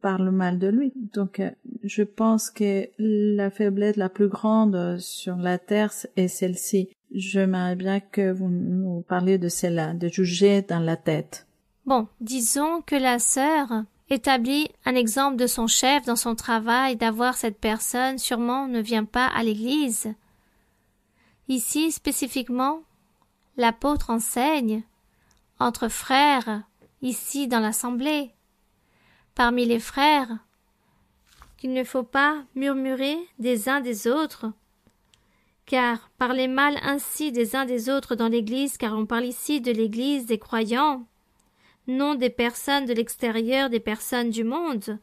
parle mal de lui. Donc je pense que la faiblesse la plus grande sur la terre est celle-ci. J'aimerais bien que vous nous parliez de celle-là, de juger dans la tête. Bon, disons que la sœur établit un exemple de son chef dans son travail, d'avoir cette personne sûrement ne vient pas à l'église. Ici, spécifiquement, l'apôtre enseigne entre frères, ici dans l'assemblée, parmi les frères, qu'il ne faut pas murmurer des uns des autres, car parler mal ainsi des uns des autres dans l'église, car on parle ici de l'église des croyants, non des personnes de l'extérieur, des personnes du monde.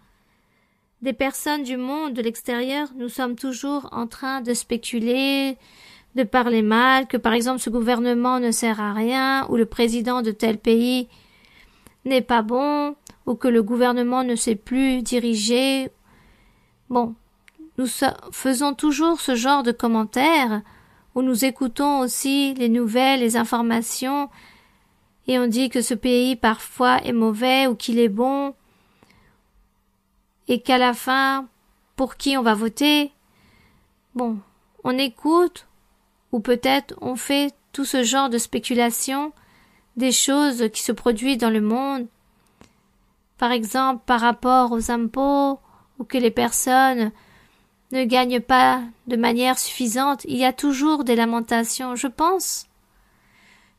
Des personnes du monde, de l'extérieur, nous sommes toujours en train de spéculer, de parler mal, que par exemple ce gouvernement ne sert à rien, ou le président de tel pays n'est pas bon, ou que le gouvernement ne sait plus diriger. Bon, nous faisons toujours ce genre de commentaires, où nous écoutons aussi les nouvelles, les informations, et on dit que ce pays parfois est mauvais ou qu'il est bon, et qu'à la fin, pour qui on va voter? Bon, on écoute, ou peut-être on fait tout ce genre de spéculation, des choses qui se produisent dans le monde, par exemple par rapport aux impôts, ou que les personnes ne gagnent pas de manière suffisante, il y a toujours des lamentations. Je pense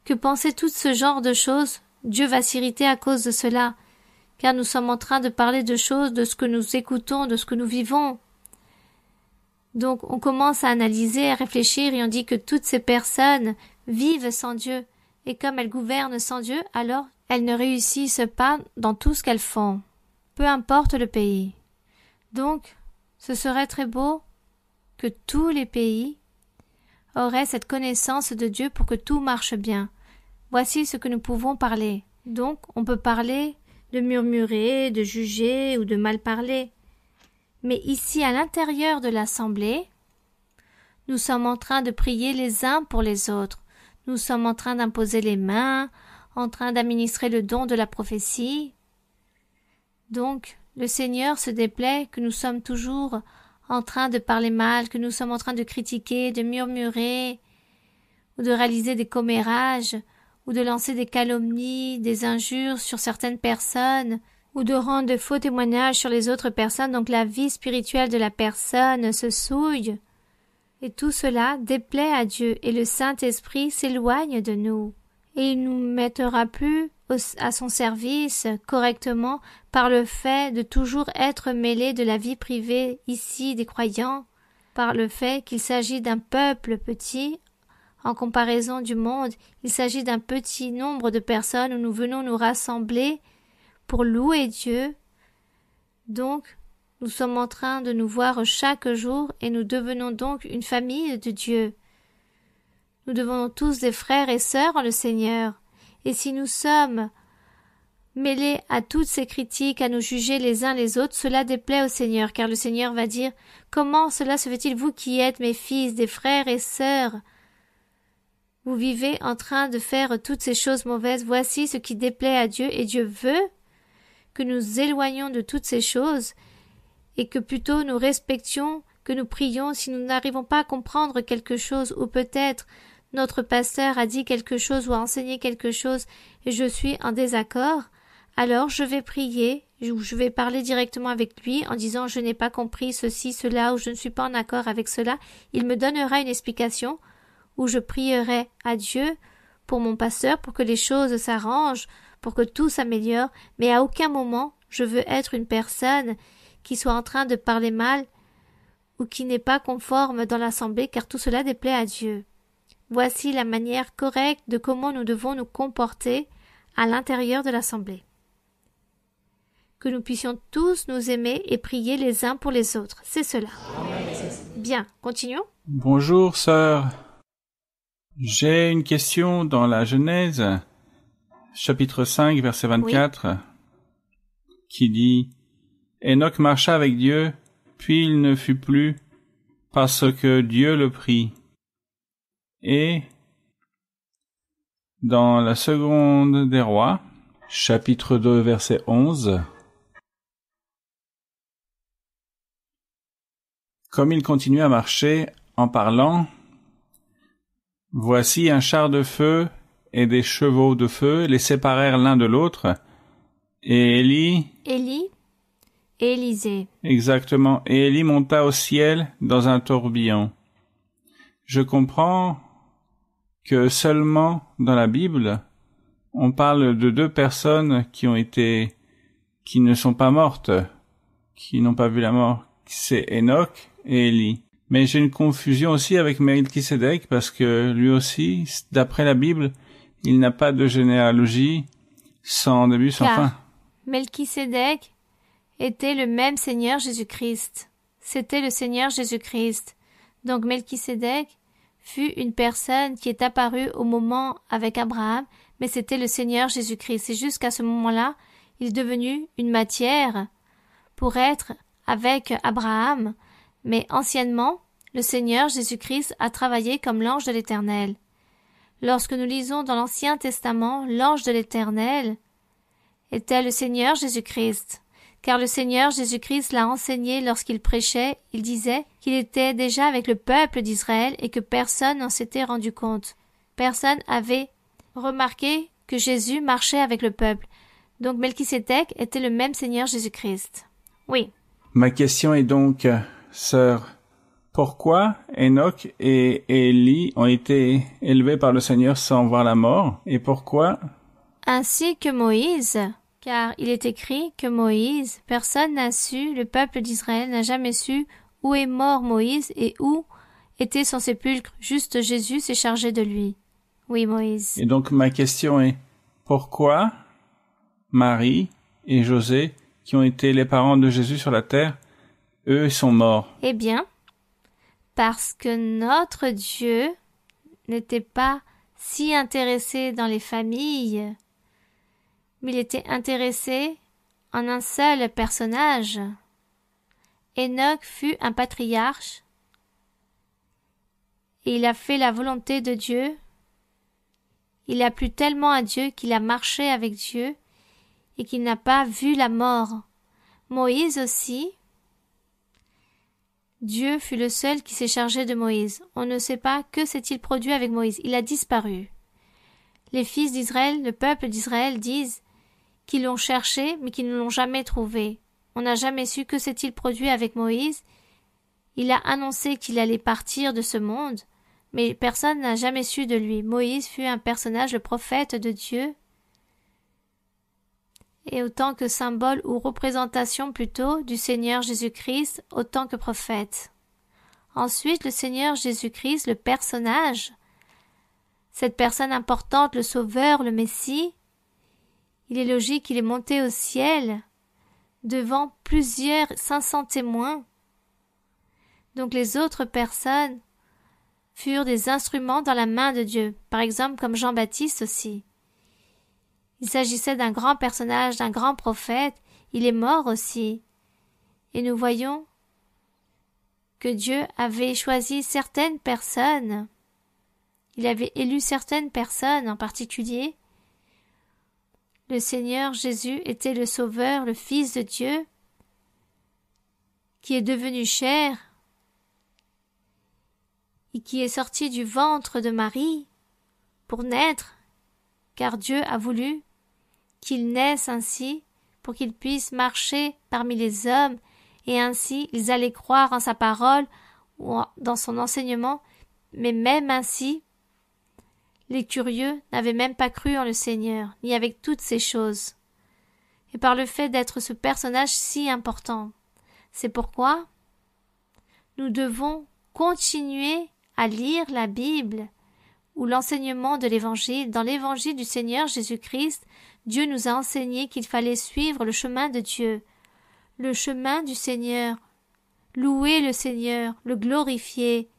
que penser tout ce genre de choses, Dieu va s'irriter à cause de cela, car nous sommes en train de parler de choses, de ce que nous écoutons, de ce que nous vivons. Donc on commence à analyser, à réfléchir, et on dit que toutes ces personnes vivent sans Dieu, et comme elles gouvernent sans Dieu, alors elles ne réussissent pas dans tout ce qu'elles font, peu importe le pays. Donc, ce serait très beau que tous les pays auraient cette connaissance de Dieu pour que tout marche bien. Voici ce que nous pouvons parler. Donc, on peut parler de murmurer, de juger ou de mal parler. Mais ici, à l'intérieur de l'assemblée, nous sommes en train de prier les uns pour les autres. Nous sommes en train d'imposer les mains, en train d'administrer le don de la prophétie. Donc, le Seigneur se déplaît que nous sommes toujours en train de parler mal, que nous sommes en train de critiquer, de murmurer, ou de réaliser des commérages, ou de lancer des calomnies, des injures sur certaines personnes, ou de rendre de faux témoignages sur les autres personnes. Donc la vie spirituelle de la personne se souille. Et tout cela déplaît à Dieu, et le Saint-Esprit s'éloigne de nous. Et il nous mettra plus à son service correctement par le fait de toujours être mêlé de la vie privée ici des croyants, par le fait qu'il s'agit d'un peuple petit. En comparaison du monde, il s'agit d'un petit nombre de personnes où nous venons nous rassembler pour louer Dieu. Donc, nous sommes en train de nous voir chaque jour et nous devenons donc une famille de Dieu. Nous devenons tous des frères et sœurs en le Seigneur. Et si nous sommes mêlés à toutes ces critiques, à nous juger les uns les autres, cela déplaît au Seigneur, car le Seigneur va dire « Comment cela se fait-il, vous qui êtes mes fils, des frères et sœurs ? Vous vivez en train de faire toutes ces choses mauvaises. Voici ce qui déplaît à Dieu, et Dieu veut que nous éloignions de toutes ces choses et que plutôt nous respections, que nous prions si nous n'arrivons pas à comprendre quelque chose, ou peut-être notre pasteur a dit quelque chose ou a enseigné quelque chose et je suis en désaccord, alors je vais prier ou je vais parler directement avec lui en disant je n'ai pas compris ceci, cela ou je ne suis pas en accord avec cela. Il me donnera une explication ou je prierai à Dieu pour mon pasteur pour que les choses s'arrangent, pour que tout s'améliore, mais à aucun moment je veux être une personne qui soit en train de parler mal ou qui n'est pas conforme dans l'assemblée, car tout cela déplaît à Dieu. Voici la manière correcte de comment nous devons nous comporter à l'intérieur de l'assemblée. Que nous puissions tous nous aimer et prier les uns pour les autres. C'est cela. Bien, continuons. Bonjour, sœur. J'ai une question dans la Genèse, chapitre 5, verset 24, qui dit « Enoch marcha avec Dieu, puis il ne fut plus, parce que Dieu le prit. » Et dans la seconde des rois, chapitre 2, verset 11, comme il continuait à marcher en parlant, voici un char de feu et des chevaux de feu les séparèrent l'un de l'autre, et Élie et Élisée. Exactement. Et Élie monta au ciel dans un tourbillon. Je comprends que seulement dans la Bible, on parle de deux personnes qui ne sont pas mortes, qui n'ont pas vu la mort. C'est Enoch et Élie. Mais j'ai une confusion aussi avec Melchisédek parce que lui aussi, d'après la Bible, il n'a pas de généalogie sans début, sans fin. Melchisédek était le même Seigneur Jésus-Christ. C'était le Seigneur Jésus-Christ. Donc Melchisédek fut une personne qui est apparue au moment avec Abraham, mais c'était le Seigneur Jésus-Christ. Et jusqu'à ce moment-là, il est devenu une matière pour être avec Abraham, mais anciennement, le Seigneur Jésus-Christ a travaillé comme l'ange de l'Éternel. Lorsque nous lisons dans l'Ancien Testament, l'ange de l'Éternel était le Seigneur Jésus-Christ. Car le Seigneur Jésus-Christ l'a enseigné lorsqu'il prêchait, il disait qu'il était déjà avec le peuple d'Israël et que personne n'en s'était rendu compte. Personne avait remarqué que Jésus marchait avec le peuple. Donc Melchisédek était le même Seigneur Jésus-Christ. Oui. Ma question est donc, sœur, pourquoi Enoch et Élie ont été élevés par le Seigneur sans voir la mort, et pourquoi? Ainsi que Moïse, car il est écrit que Moïse, personne n'a su, le peuple d'Israël n'a jamais su où est mort Moïse et où était son sépulcre, juste Jésus s'est chargé de lui. Oui, Moïse. Et donc ma question est, pourquoi Marie et José, qui ont été les parents de Jésus sur la terre, eux sont morts? Eh bien, parce que notre Dieu n'était pas si intéressé dans les familles, mais il était intéressé en un seul personnage. Enoch fut un patriarche et il a fait la volonté de Dieu. Il a plu tellement à Dieu qu'il a marché avec Dieu et qu'il n'a pas vu la mort. Moïse aussi, Dieu fut le seul qui s'est chargé de Moïse. On ne sait pas que s'est-il produit avec Moïse. Il a disparu. Les fils d'Israël, le peuple d'Israël disent qu'ils l'ont cherché mais qu'ils ne l'ont jamais trouvé. On n'a jamais su que s'est-il produit avec Moïse. Il a annoncé qu'il allait partir de ce monde, mais personne n'a jamais su de lui. Moïse fut un personnage, le prophète de Dieu, et autant que symbole ou représentation plutôt du Seigneur Jésus-Christ, autant que prophète. Ensuite, le Seigneur Jésus-Christ, le personnage, cette personne importante, le Sauveur, le Messie, il est logique qu'il est monté au ciel devant plusieurs 500 témoins. Donc les autres personnes furent des instruments dans la main de Dieu, par exemple comme Jean-Baptiste aussi. Il s'agissait d'un grand personnage, d'un grand prophète, il est mort aussi. Et nous voyons que Dieu avait choisi certaines personnes, il avait élu certaines personnes en particulier. Le Seigneur Jésus était le Sauveur, le Fils de Dieu, qui est devenu chair et qui est sorti du ventre de Marie pour naître, car Dieu a voulu qu'il naisse ainsi pour qu'il puisse marcher parmi les hommes, et ainsi ils allaient croire en sa parole ou dans son enseignement, mais même ainsi, les curieux n'avaient même pas cru en le Seigneur, ni avec toutes ces choses. Et par le fait d'être ce personnage si important. C'est pourquoi nous devons continuer à lire la Bible ou l'enseignement de l'Évangile. Dans l'Évangile du Seigneur Jésus-Christ, Dieu nous a enseigné qu'il fallait suivre le chemin de Dieu, le chemin du Seigneur, louer le Seigneur, le glorifier,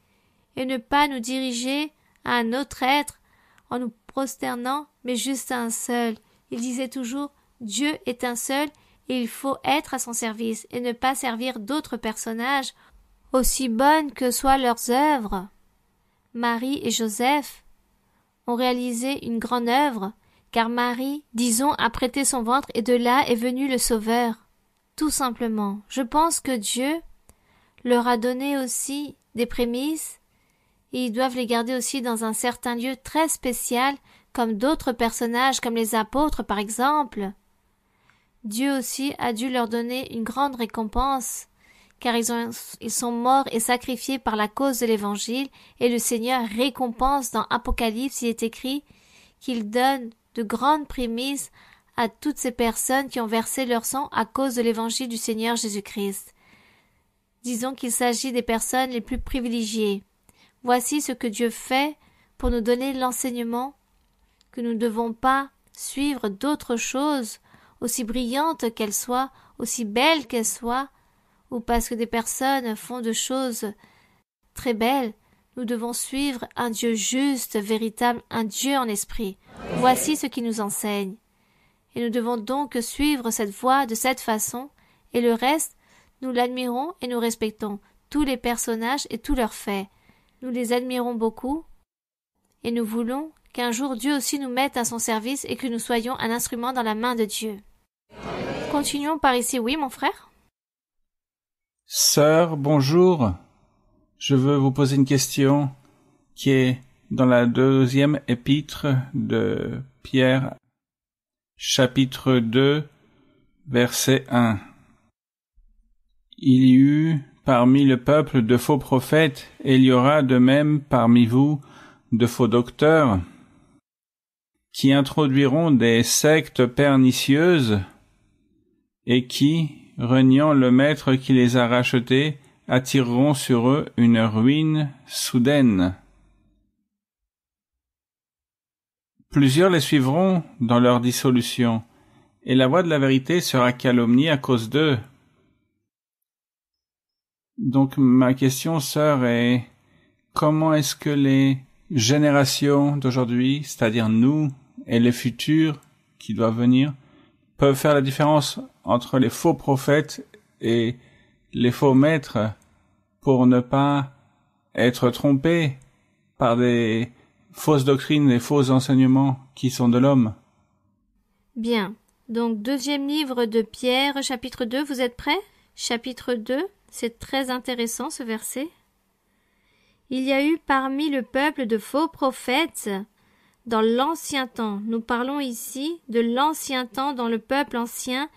et ne pas nous diriger à un autre être en nous prosternant, mais juste à un seul. Il disait toujours « Dieu est un seul et il faut être à son service et ne pas servir d'autres personnages, aussi bonnes que soient leurs œuvres. » Marie et Joseph ont réalisé une grande œuvre, car Marie, disons, a prêté son ventre et de là est venu le Sauveur. Tout simplement. Je pense que Dieu leur a donné aussi des prémices et ils doivent les garder aussi dans un certain lieu très spécial, comme d'autres personnages, comme les apôtres par exemple. Dieu aussi a dû leur donner une grande récompense, car ils sont morts et sacrifiés par la cause de l'Évangile, et le Seigneur récompense dans Apocalypse, il est écrit qu'il donne de grandes prémices à toutes ces personnes qui ont versé leur sang à cause de l'Évangile du Seigneur Jésus-Christ. Disons qu'il s'agit des personnes les plus privilégiées. Voici ce que Dieu fait pour nous donner l'enseignement que nous ne devons pas suivre d'autres choses, aussi brillantes qu'elles soient, aussi belles qu'elles soient, ou parce que des personnes font de choses très belles. Nous devons suivre un Dieu juste, véritable, un Dieu en esprit. Voici ce qu'il nous enseigne. Et nous devons donc suivre cette voie de cette façon, et le reste, nous l'admirons et nous respectons, tous les personnages et tous leurs faits. Nous les admirons beaucoup, et nous voulons qu'un jour Dieu aussi nous mette à son service et que nous soyons un instrument dans la main de Dieu. Continuons par ici, oui, mon frère? Sœur, bonjour. Je veux vous poser une question qui est dans la 2e épître de Pierre, chapitre 2, verset 1. Il y eut parmi le peuple de faux prophètes, et il y aura de même parmi vous de faux docteurs, qui introduiront des sectes pernicieuses, et qui, reniant le maître qui les a rachetés, attireront sur eux une ruine soudaine. Plusieurs les suivront dans leur dissolution, et la voix de la vérité sera calomniée à cause d'eux. Donc ma question, sœur, est comment est-ce que les générations d'aujourd'hui, c'est-à-dire nous et les futurs qui doivent venir, peuvent faire la différence entre les faux prophètes et les faux maîtres pour ne pas être trompés par des fausses doctrines, des faux enseignements qui sont de l'homme? Bien. Donc, 2e livre de Pierre, chapitre 2, vous êtes prêts? Chapitre 2, c'est très intéressant ce verset. Il y a eu parmi le peuple de faux prophètes dans l'ancien temps. Nous parlons ici de l'ancien temps. Dans le peuple ancien,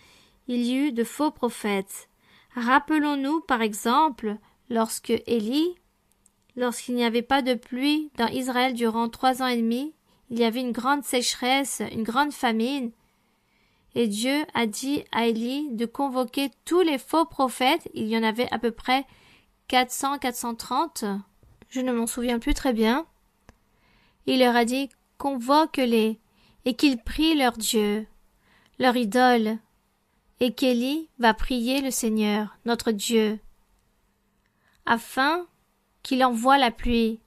il y eut de faux prophètes. Rappelons-nous, par exemple, lorsqu'il n'y avait pas de pluie dans Israël durant 3 ans et demi, il y avait une grande sécheresse, une grande famine, et Dieu a dit à Élie de convoquer tous les faux prophètes, il y en avait à peu près 400, 430, je ne m'en souviens plus très bien. Il leur a dit, convoque-les, et qu'ils prient leur Dieu, leur idole, et qu'Élie va prier le Seigneur, notre Dieu, afin qu'il envoie la pluie,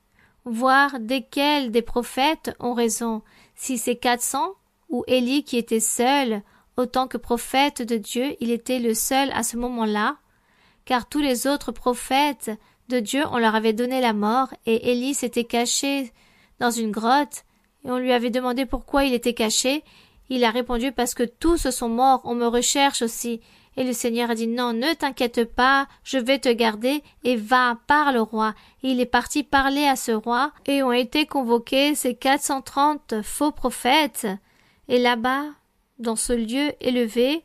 voir desquels des prophètes ont raison, si c'est 400 ou Élie qui était seul, autant que prophète de Dieu, il était le seul à ce moment-là, car tous les autres prophètes de Dieu, on leur avait donné la mort, et Élie s'était caché dans une grotte, et on lui avait demandé pourquoi il était caché. Il a répondu, parce que tous sont morts, on me recherche aussi. Et le Seigneur a dit, non, ne t'inquiète pas, je vais te garder, et va, parle au roi. Et il est parti parler à ce roi, et ont été convoqués ces 430 faux prophètes. Et là-bas, dans ce lieu élevé,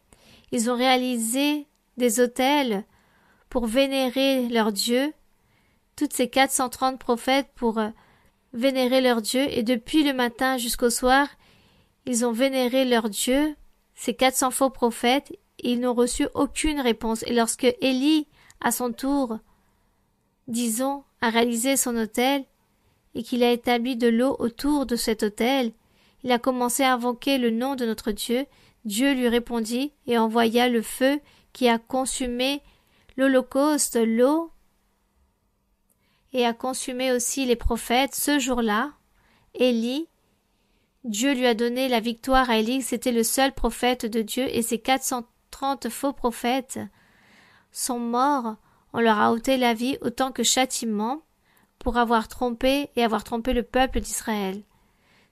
ils ont réalisé des autels pour vénérer leur Dieu, toutes ces 430 prophètes pour vénérer leur Dieu, et depuis le matin jusqu'au soir, ils ont vénéré leur Dieu, ces 400 faux prophètes, et ils n'ont reçu aucune réponse. Et lorsque Élie, à son tour, disons, a réalisé son autel, et qu'il a établi de l'eau autour de cet autel, il a commencé à invoquer le nom de notre Dieu. Dieu lui répondit et envoya le feu qui a consumé l'holocauste, l'eau, et a consumé aussi les prophètes. Ce jour-là, Élie, Dieu lui a donné la victoire à Élie, c'était le seul prophète de Dieu, et ces 430 faux prophètes sont morts, on leur a ôté la vie autant que châtiment pour avoir trompé le peuple d'Israël.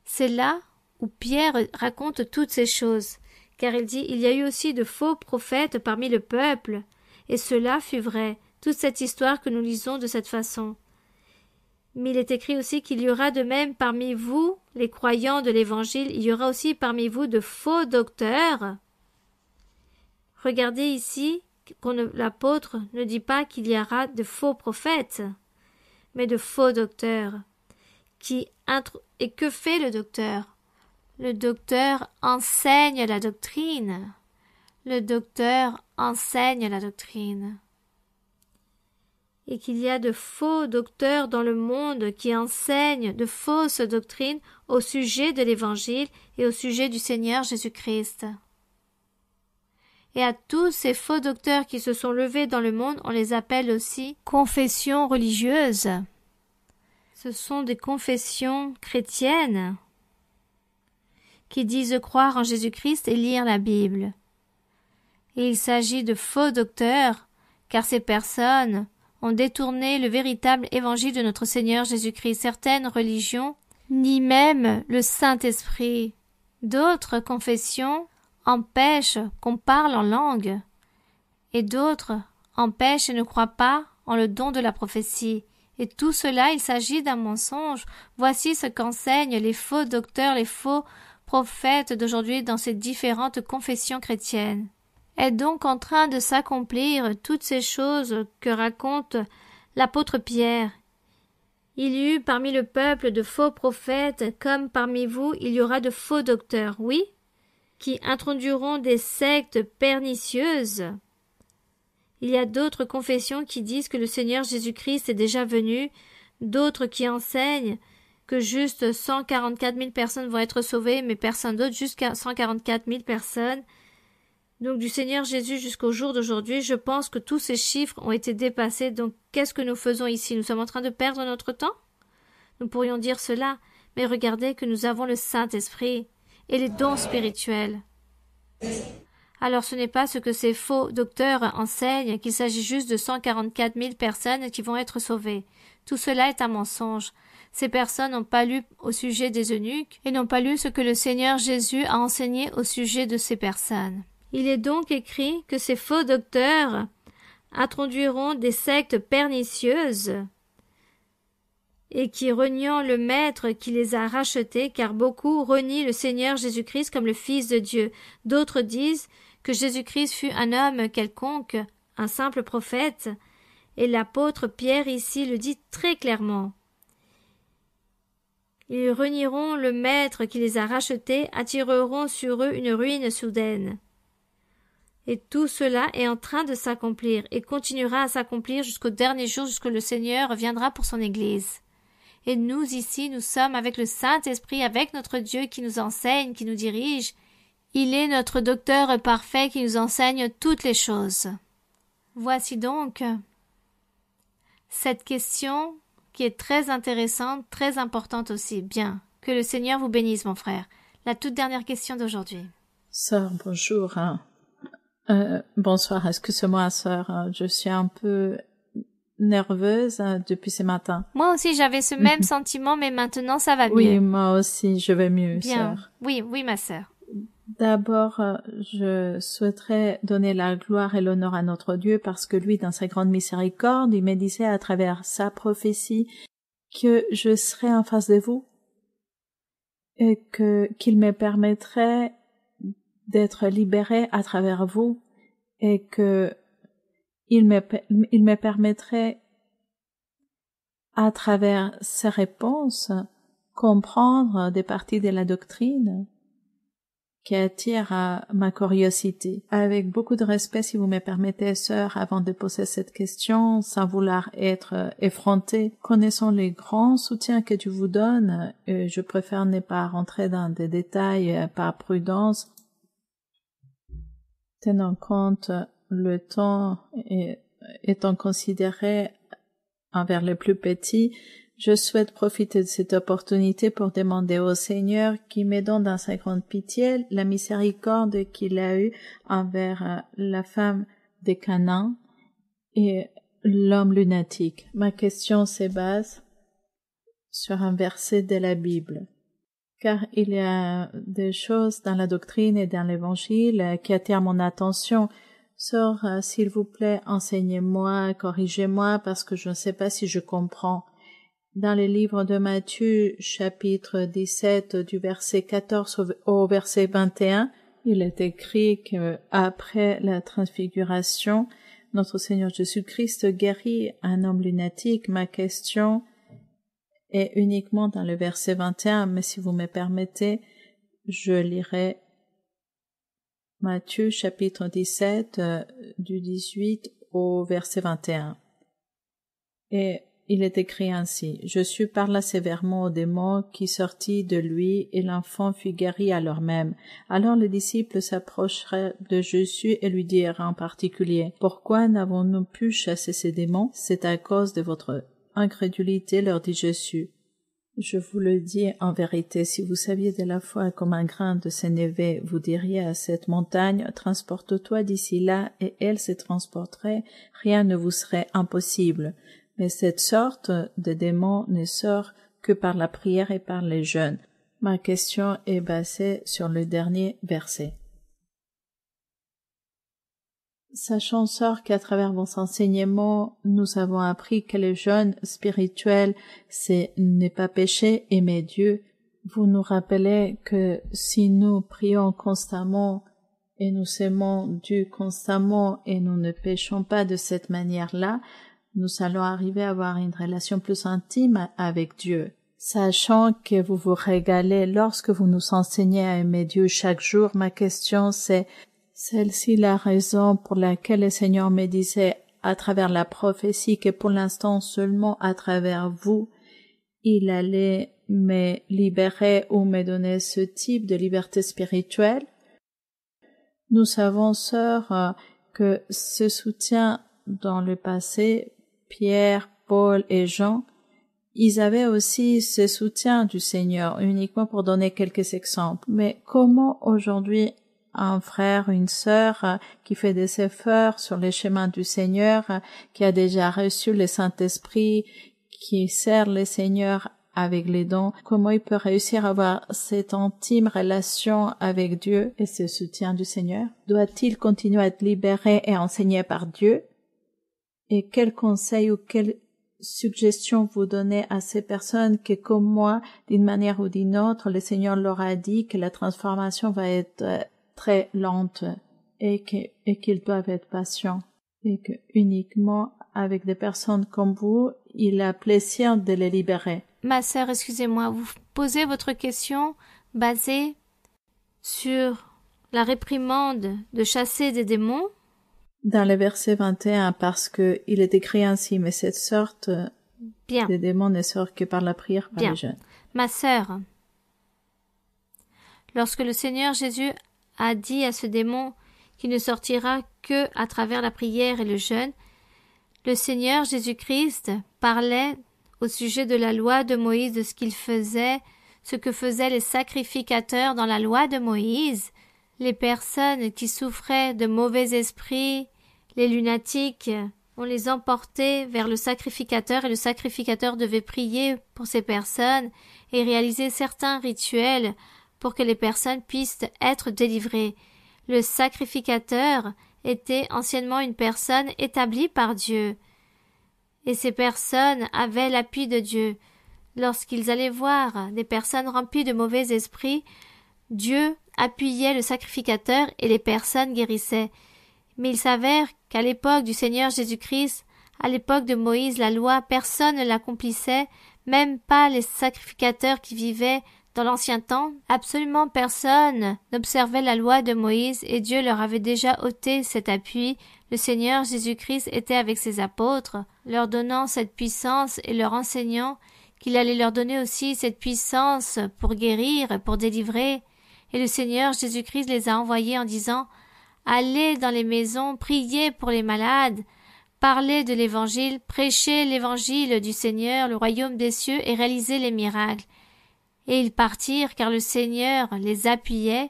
C'est là où Pierre raconte toutes ces choses, car il dit, il y a eu aussi de faux prophètes parmi le peuple, et cela fut vrai, toute cette histoire que nous lisons de cette façon. Mais il est écrit aussi qu'il y aura de même parmi vous, les croyants de l'Évangile, il y aura aussi parmi vous de faux docteurs. Regardez ici l'apôtre ne dit pas qu'il y aura de faux prophètes, mais de faux docteurs. Et que fait le docteur? Le docteur enseigne la doctrine. Le docteur enseigne la doctrine. Et qu'il y a de faux docteurs dans le monde qui enseignent de fausses doctrines au sujet de l'Évangile et au sujet du Seigneur Jésus-Christ. Et à tous ces faux docteurs qui se sont levés dans le monde, on les appelle aussi confessions religieuses. Ce sont des confessions chrétiennes qui disent croire en Jésus-Christ et lire la Bible. Et il s'agit de faux docteurs, car ces personnes ont détourné le véritable évangile de notre Seigneur Jésus-Christ. Certaines religions nient même le Saint-Esprit. D'autres confessions empêchent qu'on parle en langue, et d'autres empêchent et ne croient pas en le don de la prophétie. Et tout cela, il s'agit d'un mensonge. Voici ce qu'enseignent les faux docteurs, les faux prophètes d'aujourd'hui dans ces différentes confessions chrétiennes. Est donc en train de s'accomplir toutes ces choses que raconte l'apôtre Pierre. Il y eut parmi le peuple de faux prophètes, comme parmi vous il y aura de faux docteurs, oui, qui introduiront des sectes pernicieuses. Il y a d'autres confessions qui disent que le Seigneur Jésus-Christ est déjà venu, d'autres qui enseignent que juste 144 000 personnes vont être sauvées, mais personne d'autre, jusqu'à 144 000 personnes. Donc du Seigneur Jésus jusqu'au jour d'aujourd'hui, je pense que tous ces chiffres ont été dépassés. Donc qu'est-ce que nous faisons ici? Nous sommes en train de perdre notre temps? Nous pourrions dire cela, mais regardez que nous avons le Saint-Esprit et les dons spirituels. Alors ce n'est pas ce que ces faux docteurs enseignent, qu'il s'agit juste de 144 000 personnes qui vont être sauvées. Tout cela est un mensonge. Ces personnes n'ont pas lu au sujet des eunuques et n'ont pas lu ce que le Seigneur Jésus a enseigné au sujet de ces personnes. Il est donc écrit que ces faux docteurs introduiront des sectes pernicieuses et qui reniant le Maître qui les a rachetés, car beaucoup renient le Seigneur Jésus-Christ comme le Fils de Dieu. D'autres disent que Jésus-Christ fut un homme quelconque, un simple prophète, Et l'apôtre Pierre ici le dit très clairement. Ils renieront le maître qui les a rachetés, attireront sur eux une ruine soudaine. Et tout cela est en train de s'accomplir et continuera à s'accomplir jusqu'au dernier jour, jusque le Seigneur viendra pour son Église. Et nous ici, nous sommes avec le Saint-Esprit, avec notre Dieu qui nous enseigne, qui nous dirige. Il est notre docteur parfait qui nous enseigne toutes les choses. Voici donc cette question qui est très intéressante, très importante aussi. Bien, que le Seigneur vous bénisse, mon frère. La toute dernière question d'aujourd'hui. Sœur, bonjour. Bonsoir, excusez-moi, sœur. Je suis un peu nerveuse depuis ce matin. Moi aussi, j'avais ce même sentiment, mais maintenant, ça va mieux. Oui, moi aussi, je vais mieux, bien. Sœur. Oui, ma sœur. D'abord, je souhaiterais donner la gloire et l'honneur à notre Dieu parce que lui, dans sa grande miséricorde, il me disait à travers sa prophétie que je serais en face de vous et qu'il me permettrait d'être libéré à travers vous et que il me permettrait à travers ses réponses comprendre des parties de la doctrine qui attire à ma curiosité. Avec beaucoup de respect, si vous me permettez, sœur, avant de poser cette question, sans vouloir être effrontée, connaissant les grands soutiens que tu vous donnes, je préfère ne pas rentrer dans des détails par prudence, tenant compte le temps étant considéré envers les plus petits. Je souhaite profiter de cette opportunité pour demander au Seigneur qui me donne dans sa grande pitié la miséricorde qu'il a eue envers la femme de Canaan et l'homme lunatique. Ma question se base sur un verset de la Bible, car il y a des choses dans la doctrine et dans l'Évangile qui attirent mon attention. Sœur, s'il vous plaît, enseignez-moi, corrigez-moi, parce que je ne sais pas si je comprends. Dans le livre de Matthieu, chapitre 17, du verset 14 au verset 21, il est écrit que après la transfiguration, notre Seigneur Jésus-Christ guérit un homme lunatique. Ma question est uniquement dans le verset 21, mais si vous me permettez, je lirai Matthieu, chapitre 17, du 18 au verset 21. Et il est écrit ainsi: Je sus parla sévèrement au démon qui sortit de lui, et l'enfant fut guéri alors même. Alors les disciples s'approchèrent de Jésus et lui dirent en particulier: Pourquoi n'avons-nous pu chasser ces démons? C'est à cause de votre incrédulité, leur dit Jésus. Je vous le dis en vérité, si vous saviez de la foi comme un grain de sénévé, vous diriez à cette montagne: Transporte-toi d'ici là, et elle se transporterait, rien ne vous serait impossible. Mais cette sorte de démon ne sort que par la prière et par les jeûnes. Ma question est basée sur le dernier verset. Sachant, sœur, qu'à travers vos enseignements, nous avons appris que le jeûne spirituel, c'est ne pas pécher, aimer Dieu. Vous nous rappelez que si nous prions constamment et nous aimons Dieu constamment et nous ne péchons pas de cette manière-là, nous allons arriver à avoir une relation plus intime avec Dieu. Sachant que vous vous régalez lorsque vous nous enseignez à aimer Dieu chaque jour, ma question c'est celle-ci la raison pour laquelle le Seigneur me disait à travers la prophétie que pour l'instant seulement à travers vous, il allait me libérer ou me donner ce type de liberté spirituelle. Nous savons, sœur, que ce soutien dans le passé, Pierre, Paul et Jean, ils avaient aussi ce soutien du Seigneur, uniquement pour donner quelques exemples. Mais comment aujourd'hui un frère, une sœur qui fait des efforts sur les chemins du Seigneur, qui a déjà reçu le Saint-Esprit, qui sert le Seigneur avec les dons, comment il peut réussir à avoir cette intime relation avec Dieu et ce soutien du Seigneur? Doit-il continuer à être libéré et enseigné par Dieu? Et quels conseils ou quelles suggestions vous donnez à ces personnes que, comme moi, d'une manière ou d'une autre, le Seigneur leur a dit que la transformation va être très lente et qu'ils doivent être patients et que uniquement avec des personnes comme vous, il a plaisir de les libérer. Ma sœur, excusez-moi, vous posez votre question basée sur la réprimande de chasser des démons? Dans le verset 21, parce que il est écrit ainsi, mais cette sorte Bien. de démons ne sort que par la prière, par Bien. le jeûne. Ma sœur, lorsque le Seigneur Jésus a dit à ce démon qu'il ne sortira que à travers la prière et le jeûne, le Seigneur Jésus-Christ parlait au sujet de la loi de Moïse, de ce qu'il faisait, ce que faisaient les sacrificateurs dans la loi de Moïse, les personnes qui souffraient de mauvais esprits, les lunatiques, on les emportait vers le sacrificateur et le sacrificateur devait prier pour ces personnes et réaliser certains rituels pour que les personnes puissent être délivrées. Le sacrificateur était anciennement une personne établie par Dieu. Et ces personnes avaient l'appui de Dieu. Lorsqu'ils allaient voir des personnes remplies de mauvais esprits, Dieu appuyait le sacrificateur et les personnes guérissaient. Mais il s'avère qu'à l'époque du Seigneur Jésus-Christ, à l'époque de Moïse, la loi, personne ne l'accomplissait, même pas les sacrificateurs qui vivaient dans l'ancien temps. Absolument personne n'observait la loi de Moïse et Dieu leur avait déjà ôté cet appui. Le Seigneur Jésus-Christ était avec ses apôtres, leur donnant cette puissance et leur enseignant qu'il allait leur donner aussi cette puissance pour guérir, pour délivrer. Et le Seigneur Jésus-Christ les a envoyés en disant « Allez dans les maisons, priez pour les malades, parlez de l'Évangile, prêchez l'Évangile du Seigneur, le royaume des cieux et réalisez les miracles. » Et ils partirent car le Seigneur les appuyait.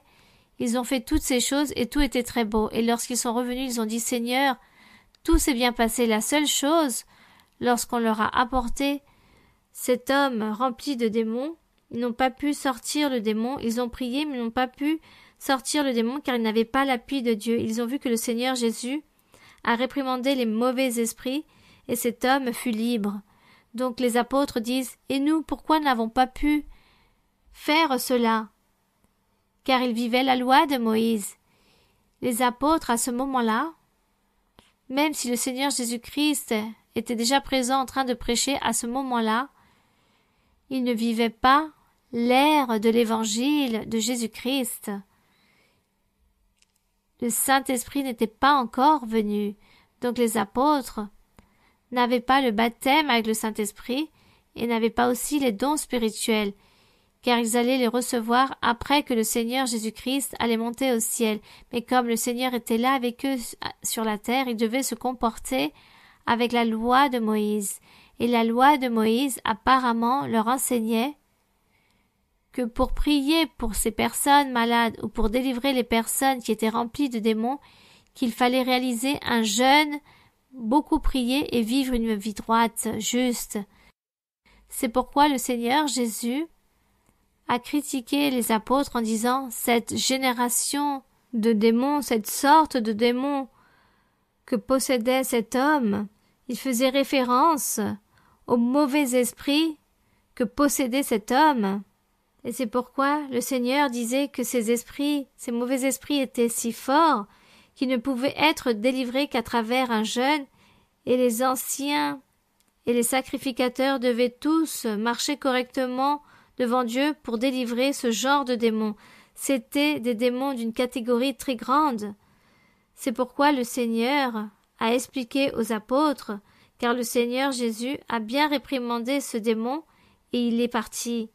Ils ont fait toutes ces choses et tout était très beau. Et lorsqu'ils sont revenus, ils ont dit « Seigneur, tout s'est bien passé. La seule chose, lorsqu'on leur a apporté cet homme rempli de démons, ils n'ont pas pu sortir le démon. Ils ont prié, mais ils n'ont pas pu sortir le démon car ils n'avaient pas l'appui de Dieu. Ils ont vu que le Seigneur Jésus a réprimandé les mauvais esprits et cet homme fut libre. Donc les apôtres disent « Et nous, pourquoi n'avons pas pu faire cela ?» Car ils vivaient la loi de Moïse. Les apôtres, à ce moment-là, même si le Seigneur Jésus-Christ était déjà présent en train de prêcher à ce moment-là, ils ne vivaient pas l'ère de l'Évangile de Jésus-Christ. Le Saint-Esprit n'était pas encore venu. Donc les apôtres n'avaient pas le baptême avec le Saint-Esprit et n'avaient pas aussi les dons spirituels, car ils allaient les recevoir après que le Seigneur Jésus-Christ allait monter au ciel. Mais comme le Seigneur était là avec eux sur la terre, ils devaient se comporter avec la loi de Moïse. Et la loi de Moïse apparemment leur enseignait que pour prier pour ces personnes malades ou pour délivrer les personnes qui étaient remplies de démons, qu'il fallait réaliser un jeûne, beaucoup prier et vivre une vie droite, juste. C'est pourquoi le Seigneur Jésus a critiqué les apôtres en disant « Cette génération de démons, cette sorte de démons que possédait cet homme, il faisait référence au mauvais esprit que possédait cet homme. » Et c'est pourquoi le Seigneur disait que ces esprits, ces mauvais esprits étaient si forts qu'ils ne pouvaient être délivrés qu'à travers un jeûne, et les anciens et les sacrificateurs devaient tous marcher correctement devant Dieu pour délivrer ce genre de démons. C'étaient des démons d'une catégorie très grande. C'est pourquoi le Seigneur a expliqué aux apôtres, car le Seigneur Jésus a bien réprimandé ce démon et il est parti.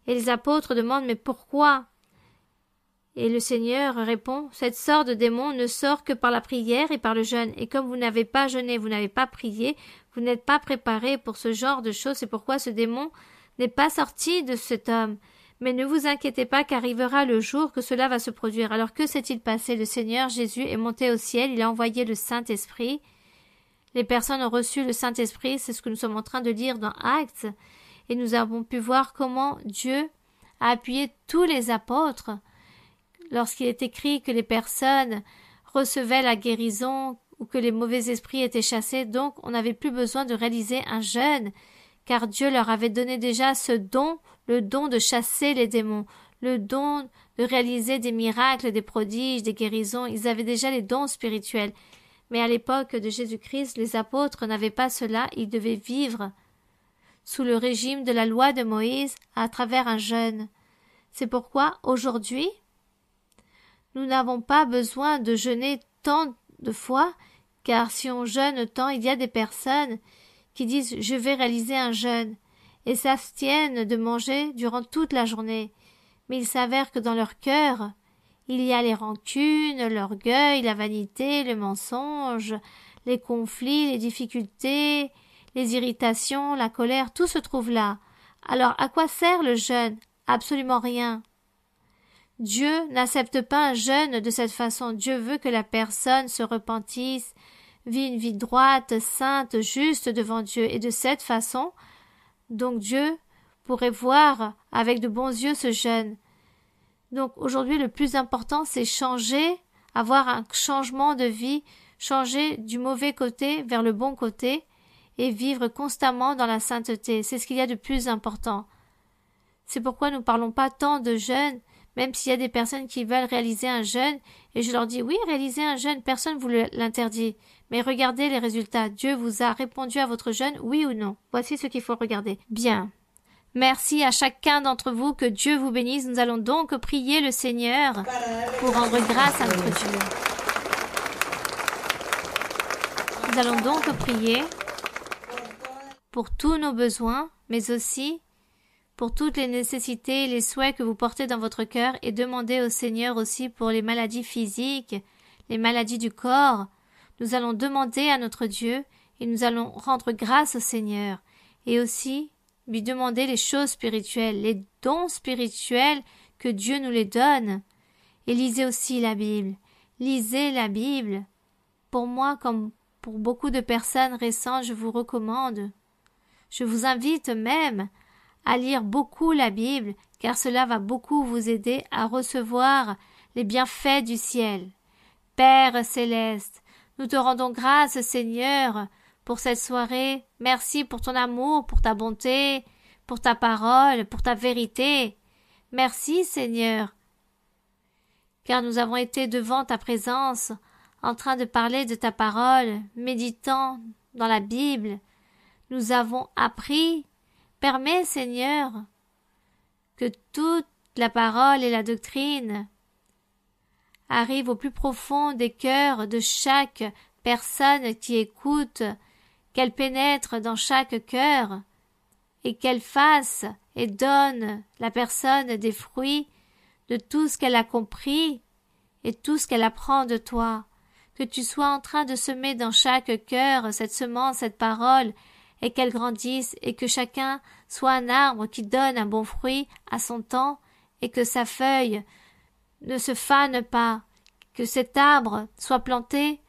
Et les apôtres demandent « Mais pourquoi ?» Et le Seigneur répond « Cette sorte de démon ne sort que par la prière et par le jeûne. Et comme vous n'avez pas jeûné, vous n'avez pas prié, vous n'êtes pas préparé pour ce genre de choses. C'est pourquoi ce démon n'est pas sorti de cet homme. Mais ne vous inquiétez pas qu'arrivera le jour que cela va se produire. » Alors que s'est-il passé? Le Seigneur Jésus est monté au ciel, il a envoyé le Saint-Esprit. Les personnes ont reçu le Saint-Esprit, c'est ce que nous sommes en train de lire dans Actes. Et nous avons pu voir comment Dieu a appuyé tous les apôtres. Lorsqu'il est écrit que les personnes recevaient la guérison ou que les mauvais esprits étaient chassés, donc on n'avait plus besoin de réaliser un jeûne, car Dieu leur avait donné déjà ce don, le don de chasser les démons, le don de réaliser des miracles, des prodiges, des guérisons. Ils avaient déjà les dons spirituels. Mais à l'époque de Jésus-Christ, les apôtres n'avaient pas cela, ils devaient vivre sous le régime de la loi de Moïse à travers un jeûne. C'est pourquoi, aujourd'hui, nous n'avons pas besoin de jeûner tant de fois, car si on jeûne tant, il y a des personnes qui disent « je vais réaliser un jeûne » et s'abstiennent de manger durant toute la journée. Mais il s'avère que dans leur cœur, il y a les rancunes, l'orgueil, la vanité, le mensonge, les conflits, les difficultés, les irritations, la colère, tout se trouve là. Alors à quoi sert le jeûne? Absolument rien. Dieu n'accepte pas un jeûne de cette façon. Dieu veut que la personne se repentisse, vit une vie droite, sainte, juste devant Dieu. Et de cette façon, donc Dieu pourrait voir avec de bons yeux ce jeûne. Donc aujourd'hui, le plus important, c'est changer, avoir un changement de vie, changer du mauvais côté vers le bon côté et vivre constamment dans la sainteté. C'est ce qu'il y a de plus important. C'est pourquoi nous ne parlons pas tant de jeûne, même s'il y a des personnes qui veulent réaliser un jeûne, et je leur dis oui, réaliser un jeûne, personne ne vous l'interdit. Mais regardez les résultats. Dieu vous a répondu à votre jeûne, oui ou non. Voici ce qu'il faut regarder. Bien. Merci à chacun d'entre vous, que Dieu vous bénisse. Nous allons donc prier le Seigneur pour rendre grâce à notre Dieu. Nous allons donc prier pour tous nos besoins, mais aussi pour toutes les nécessités et les souhaits que vous portez dans votre cœur, et demander au Seigneur aussi pour les maladies physiques, les maladies du corps. Nous allons demander à notre Dieu et nous allons rendre grâce au Seigneur, et aussi lui demander les choses spirituelles, les dons spirituels que Dieu nous les donne. Et lisez aussi la Bible. Lisez la Bible. Pour moi, comme pour beaucoup de personnes récentes, je vous recommande. Je vous invite même à lire beaucoup la Bible, car cela va beaucoup vous aider à recevoir les bienfaits du ciel. Père céleste, nous te rendons grâce, Seigneur, pour cette soirée. Merci pour ton amour, pour ta bonté, pour ta parole, pour ta vérité. Merci, Seigneur, car nous avons été devant ta présence, en train de parler de ta parole, méditant dans la Bible. Nous avons appris. Permets, Seigneur, que toute la parole et la doctrine arrivent au plus profond des cœurs de chaque personne qui écoute, qu'elle pénètre dans chaque cœur et qu'elle fasse et donne la personne des fruits de tout ce qu'elle a compris et tout ce qu'elle apprend de toi. Que tu sois en train de semer dans chaque cœur cette semence, cette parole, et qu'elle grandisse, et que chacun soit un arbre qui donne un bon fruit à son temps, et que sa feuille ne se fane pas, que cet arbre soit planté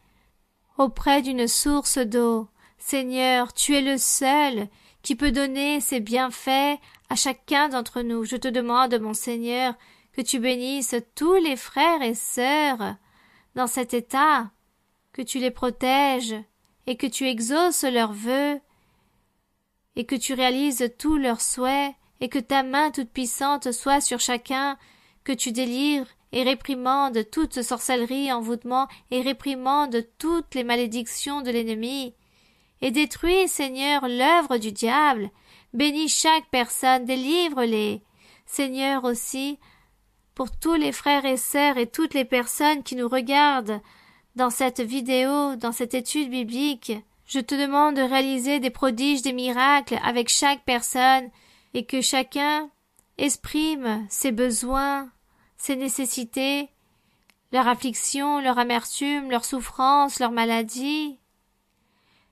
auprès d'une source d'eau. Seigneur, tu es le seul qui peut donner ses bienfaits à chacun d'entre nous. Je te demande, mon Seigneur, que tu bénisses tous les frères et sœurs dans cet état, que tu les protèges et que tu exauces leurs vœux, et que tu réalises tous leurs souhaits, et que ta main toute puissante soit sur chacun, que tu délivres et réprimandes toute sorcellerie, envoûtement, et réprimandes toutes les malédictions de l'ennemi, et détruis, Seigneur, l'œuvre du diable. Bénis chaque personne, délivre-les. Seigneur, aussi, pour tous les frères et sœurs et toutes les personnes qui nous regardent dans cette vidéo, dans cette étude biblique, je te demande de réaliser des prodiges, des miracles avec chaque personne, et que chacun exprime ses besoins, ses nécessités, leur affliction, leur amertume, leur souffrance, leur maladie.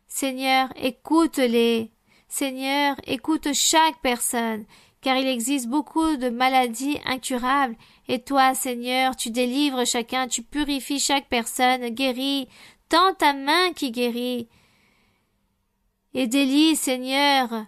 Seigneur, écoute-les. Seigneur, écoute chaque personne, car il existe beaucoup de maladies incurables, et toi, Seigneur, tu délivres chacun, tu purifies chaque personne, guéris, tends ta main qui guérit. Et délie, Seigneur,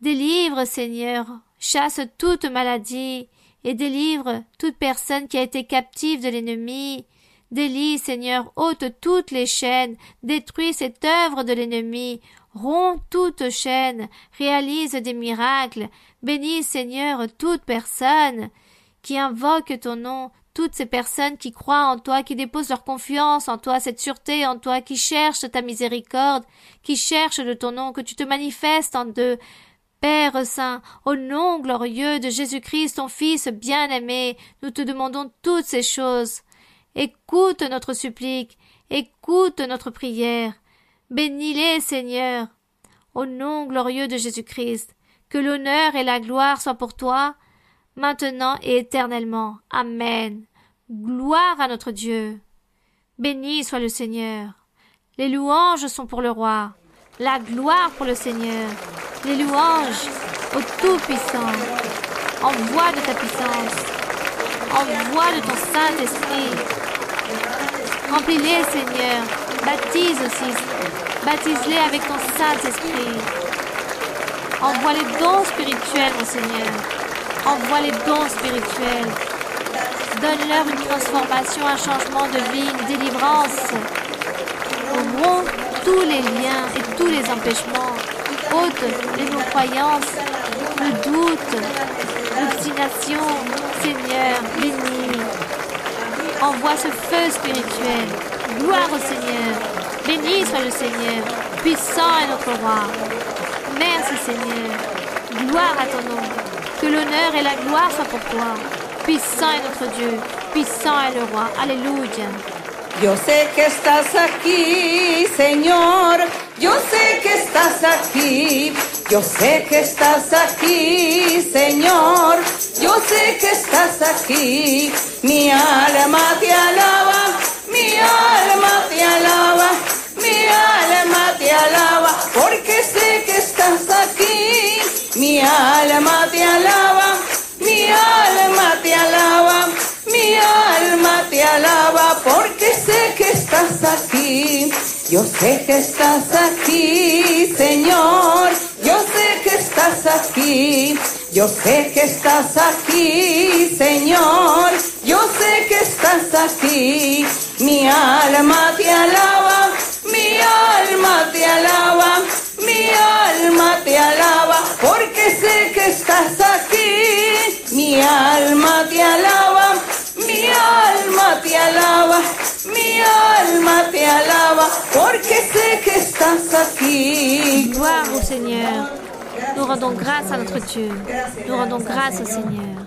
délivre, Seigneur, chasse toute maladie, et délivre toute personne qui a été captive de l'ennemi. Délie, Seigneur, ôte toutes les chaînes, détruis cette œuvre de l'ennemi, romps toute chaîne, réalise des miracles, bénis, Seigneur, toute personne qui invoque ton nom, toutes ces personnes qui croient en toi, qui déposent leur confiance en toi, cette sûreté en toi, qui cherchent ta miséricorde, qui cherchent de ton nom, que tu te manifestes en eux. Père Saint, au nom glorieux de Jésus-Christ, ton Fils bien-aimé, nous te demandons toutes ces choses. Écoute notre supplique, écoute notre prière. Bénis-les, Seigneur. Au nom glorieux de Jésus-Christ, que l'honneur et la gloire soient pour toi, maintenant et éternellement. Amen. Gloire à notre Dieu. Béni soit le Seigneur. Les louanges sont pour le roi. La gloire pour le Seigneur. Les louanges au Tout-Puissant. Envoie de ta puissance. Envoie de ton Saint-Esprit. Remplis-les, Seigneur. Baptise aussi. Baptise-les avec ton Saint-Esprit. Envoie les dons spirituels, mon Seigneur. Envoie les dons spirituels. Donne-leur une transformation, un changement de vie, une délivrance. Romps tous les liens et tous les empêchements. Ôte les non-croyances, le doute, l'obstination. Seigneur, bénis. Envoie ce feu spirituel. Gloire au Seigneur. Béni soit le Seigneur. Puissant est notre roi. Merci Seigneur. Gloire à ton nom. Que l'honneur et la gloire soient pour toi. Puissant est notre Dieu. Puissant est le roi. Alléluia. Yo sé que estás aquí, Señor. Yo sé que estás aquí. Yo sé que estás aquí, Señor. Yo sé que estás aquí. Mi alma te alaba. Mi alma te alaba. Mi alma te alaba. Porque sé que estás aquí. Mi alma te alaba. Mi alma te alaba. Mi alma te alaba porque sé que estás aquí. Yo sé que estás aquí, Señor. Yo sé que estás aquí. Yo sé que estás aquí, Señor. Yo sé que estás aquí. Mi alma te alaba. Mi alma te alaba. Mi alma te alaba porque sé que estás aquí. Mi alma te alaba. Mi alma te alaba, mi alma te alaba, porque sé que estás aquí. Gloire au Seigneur. Nous rendons grâce à notre Dieu. Nous rendons grâce au Seigneur.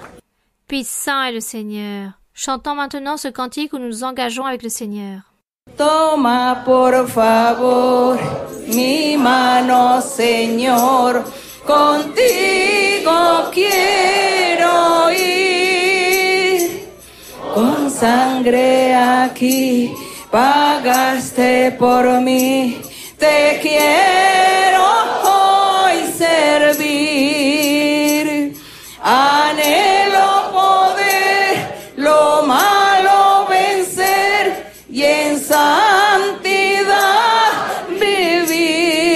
Puissant est le Seigneur. Chantons maintenant ce cantique où nous nous engageons avec le Seigneur. Toma por favor mi mano, Señor, contigo quiero ir. Con sangre aquí pagaste por mí, te quiero hoy servir. Anhelo poder lo malo vencer y en santidad vivir.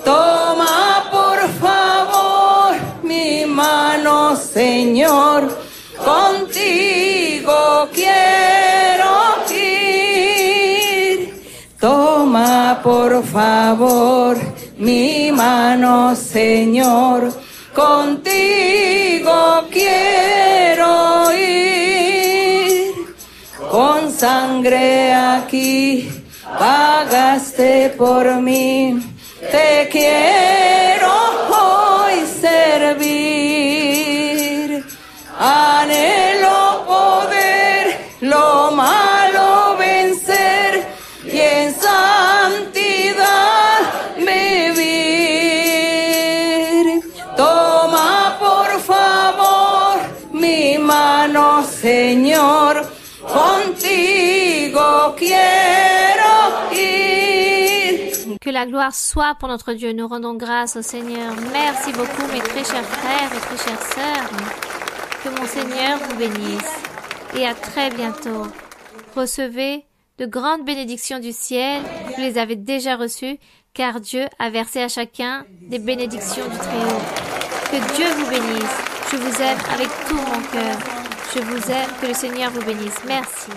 Toma por favor mi mano, Señor. Contigo quiero ir. Toma por favor mi mano, Señor. Contigo quiero ir. Con sangre aquí pagaste por mí. Te quiero hoy servir. Anhelo poder lo malo vencer y en santidad vivir. Toma por favor mi mano, Señor, contigo quiero ir. Que la gloire soit pour notre Dieu. Nous rendons grâce au Seigneur. Merci beaucoup mes très chers frères et très chères sœurs. Que mon Seigneur vous bénisse et à très bientôt. Recevez de grandes bénédictions du ciel. Vous les avez déjà reçues car Dieu a versé à chacun des bénédictions du Très-Haut. Que Dieu vous bénisse. Je vous aime avec tout mon cœur. Je vous aime. Que le Seigneur vous bénisse. Merci.